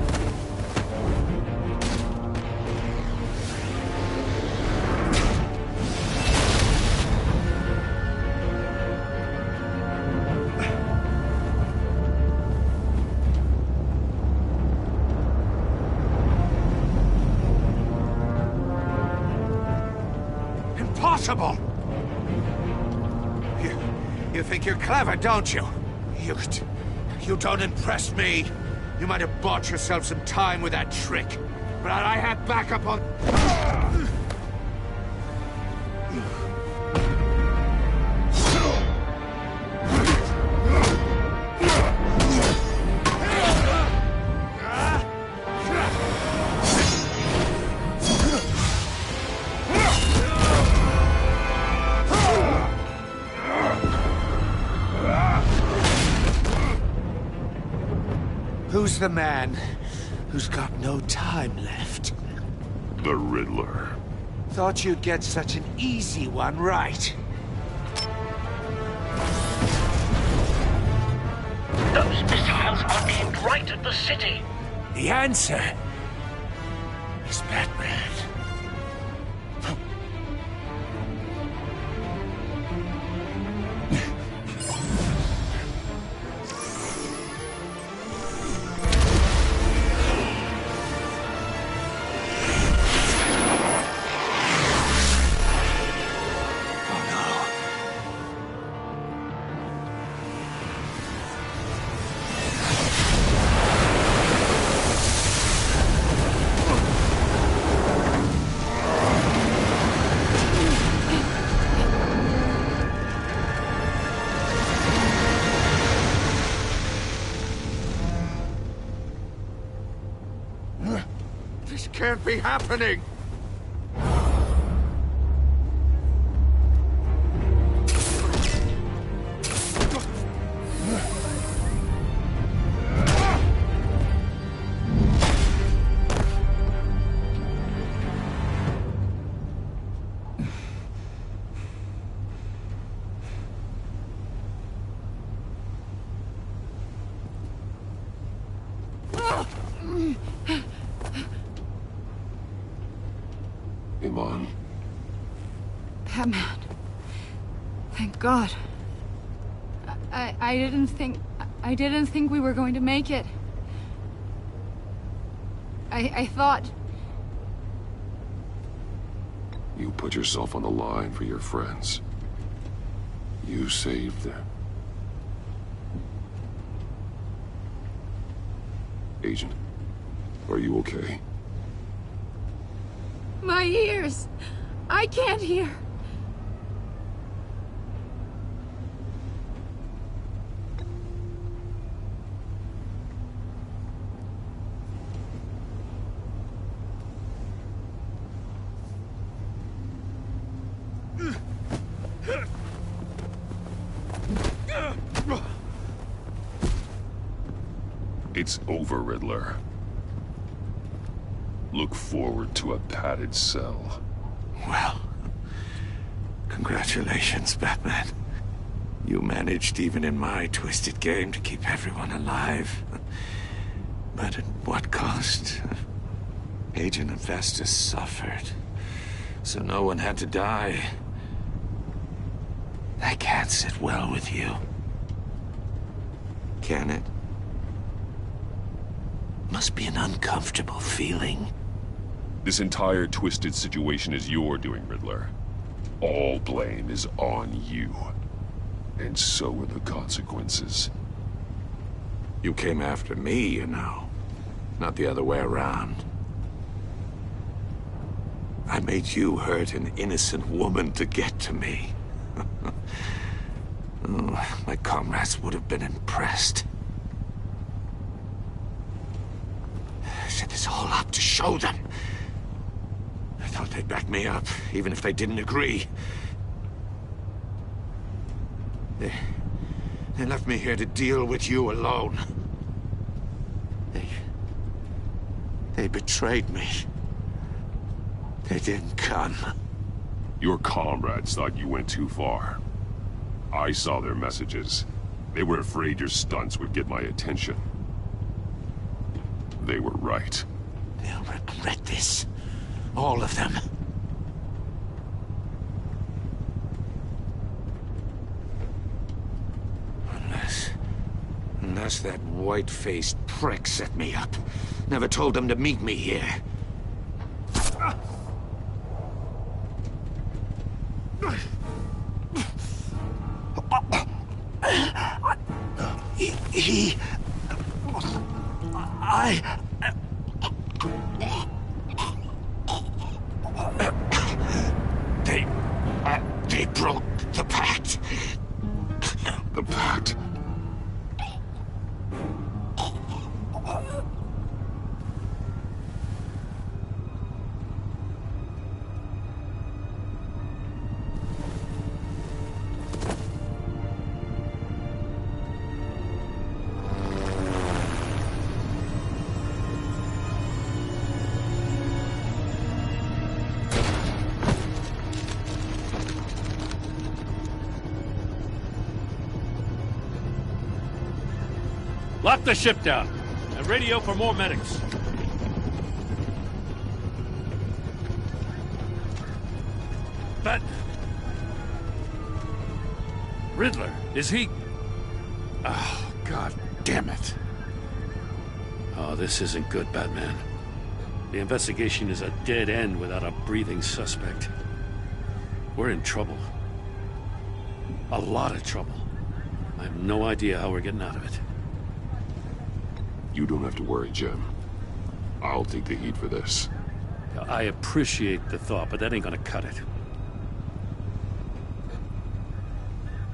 Impossible! You think you're clever, don't you? You don't impress me. You might have bought yourself some time with that trick, but I had backup on... Who's the man who's got no time left? The Riddler. Thought you'd get such an easy one right. Those missiles are aimed right at the city. The answer is Batman. This can't be happening! Ep1. Batman. Thank God. I didn't think we were going to make it. I thought... You put yourself on the line for your friends. You saved them. Agent, are you okay? My ears! I can't hear! It's over, Riddler. Look forward to a padded cell. Well, congratulations, Batman. You managed, even in my twisted game, to keep everyone alive. But at what cost? Agent Investus suffered, so no one had to die. That can't sit well with you. Can it? Must be an uncomfortable feeling. This entire twisted situation is your doing, Riddler. All blame is on you. And so are the consequences. You came after me, you know. Not the other way around. I made you hurt an innocent woman to get to me. Oh, my comrades would have been impressed. I set this all up to show them. I thought they'd back me up, even if they didn't agree. They left me here to deal with you alone. They betrayed me. They didn't come. Your comrades thought you went too far. I saw their messages. They were afraid your stunts would get my attention. They were right. They'll regret this. All of them. Unless that white-faced prick set me up. Never told them to meet me here. They broke the pact. The pact? Lock the ship down, and radio for more medics. But... Riddler, is he... Oh, God damn it. Oh, this isn't good, Batman. The investigation is a dead end without a breathing suspect. We're in trouble. A lot of trouble. I have no idea how we're getting out of it. You don't have to worry, Jim. I'll take the heat for this. I appreciate the thought, but that ain't gonna cut it.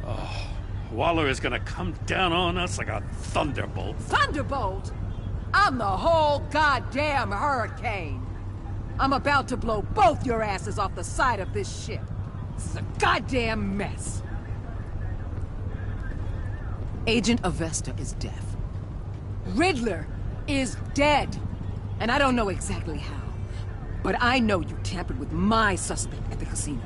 Oh, Waller is gonna come down on us like a thunderbolt. Thunderbolt? I'm the whole goddamn hurricane. I'm about to blow both your asses off the side of this ship. This is a goddamn mess. Agent Avesta is deaf. Riddler is dead. And I don't know exactly how. But I know you tampered with my suspect at the casino.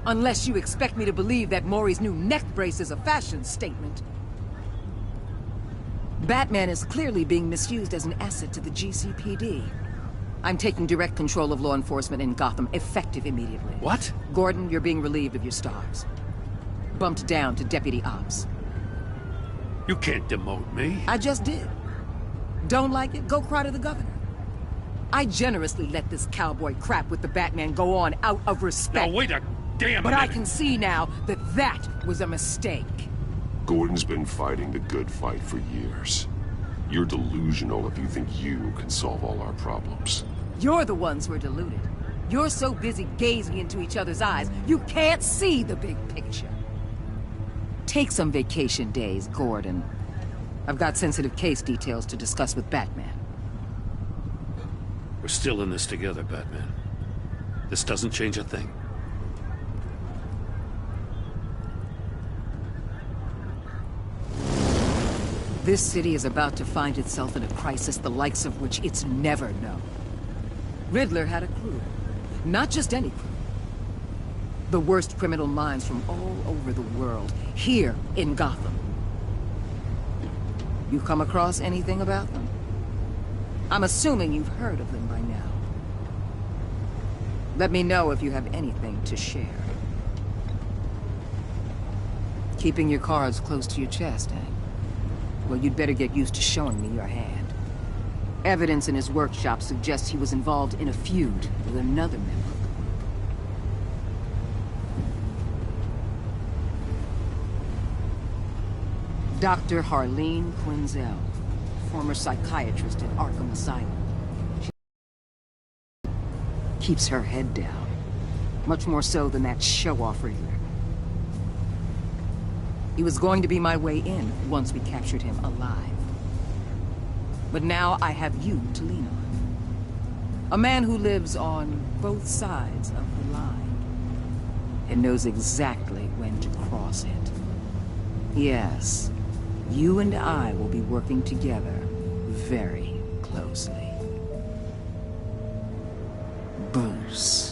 Unless you expect me to believe that Maury's new neck brace is a fashion statement. Batman is clearly being misused as an asset to the GCPD. I'm taking direct control of law enforcement in Gotham, effective immediately. What? Gordon, you're being relieved of your stars. Bumped down to Deputy Ops. You can't demote me. I just did. Don't like it? Go cry to the governor. I generously let this cowboy crap with the Batman go on out of respect. Now wait a damn But minute. I can see now that that was a mistake. Gordon's been fighting the good fight for years. You're delusional if you think you can solve all our problems. You're the ones who are deluded. You're so busy gazing into each other's eyes, you can't see the big picture. Take some vacation days, Gordon. I've got sensitive case details to discuss with Batman. We're still in this together, Batman. This doesn't change a thing. This city is about to find itself in a crisis the likes of which it's never known. Riddler had a crew. Not just any crew. The worst criminal minds from all over the world, here in Gotham. You come across anything about them? I'm assuming you've heard of them by now. Let me know if you have anything to share. Keeping your cards close to your chest, eh? Well, you'd better get used to showing me your hand. Evidence in his workshop suggests he was involved in a feud with another member of the group. Dr. Harleen Quinzel, former psychiatrist at Arkham Asylum. She keeps her head down, much more so than that show-off Riddler. He was going to be my way in once we captured him alive. But now I have you to lean on. A man who lives on both sides of the line and knows exactly when to cross it. Yes, you and I will be working together very closely. Bruce.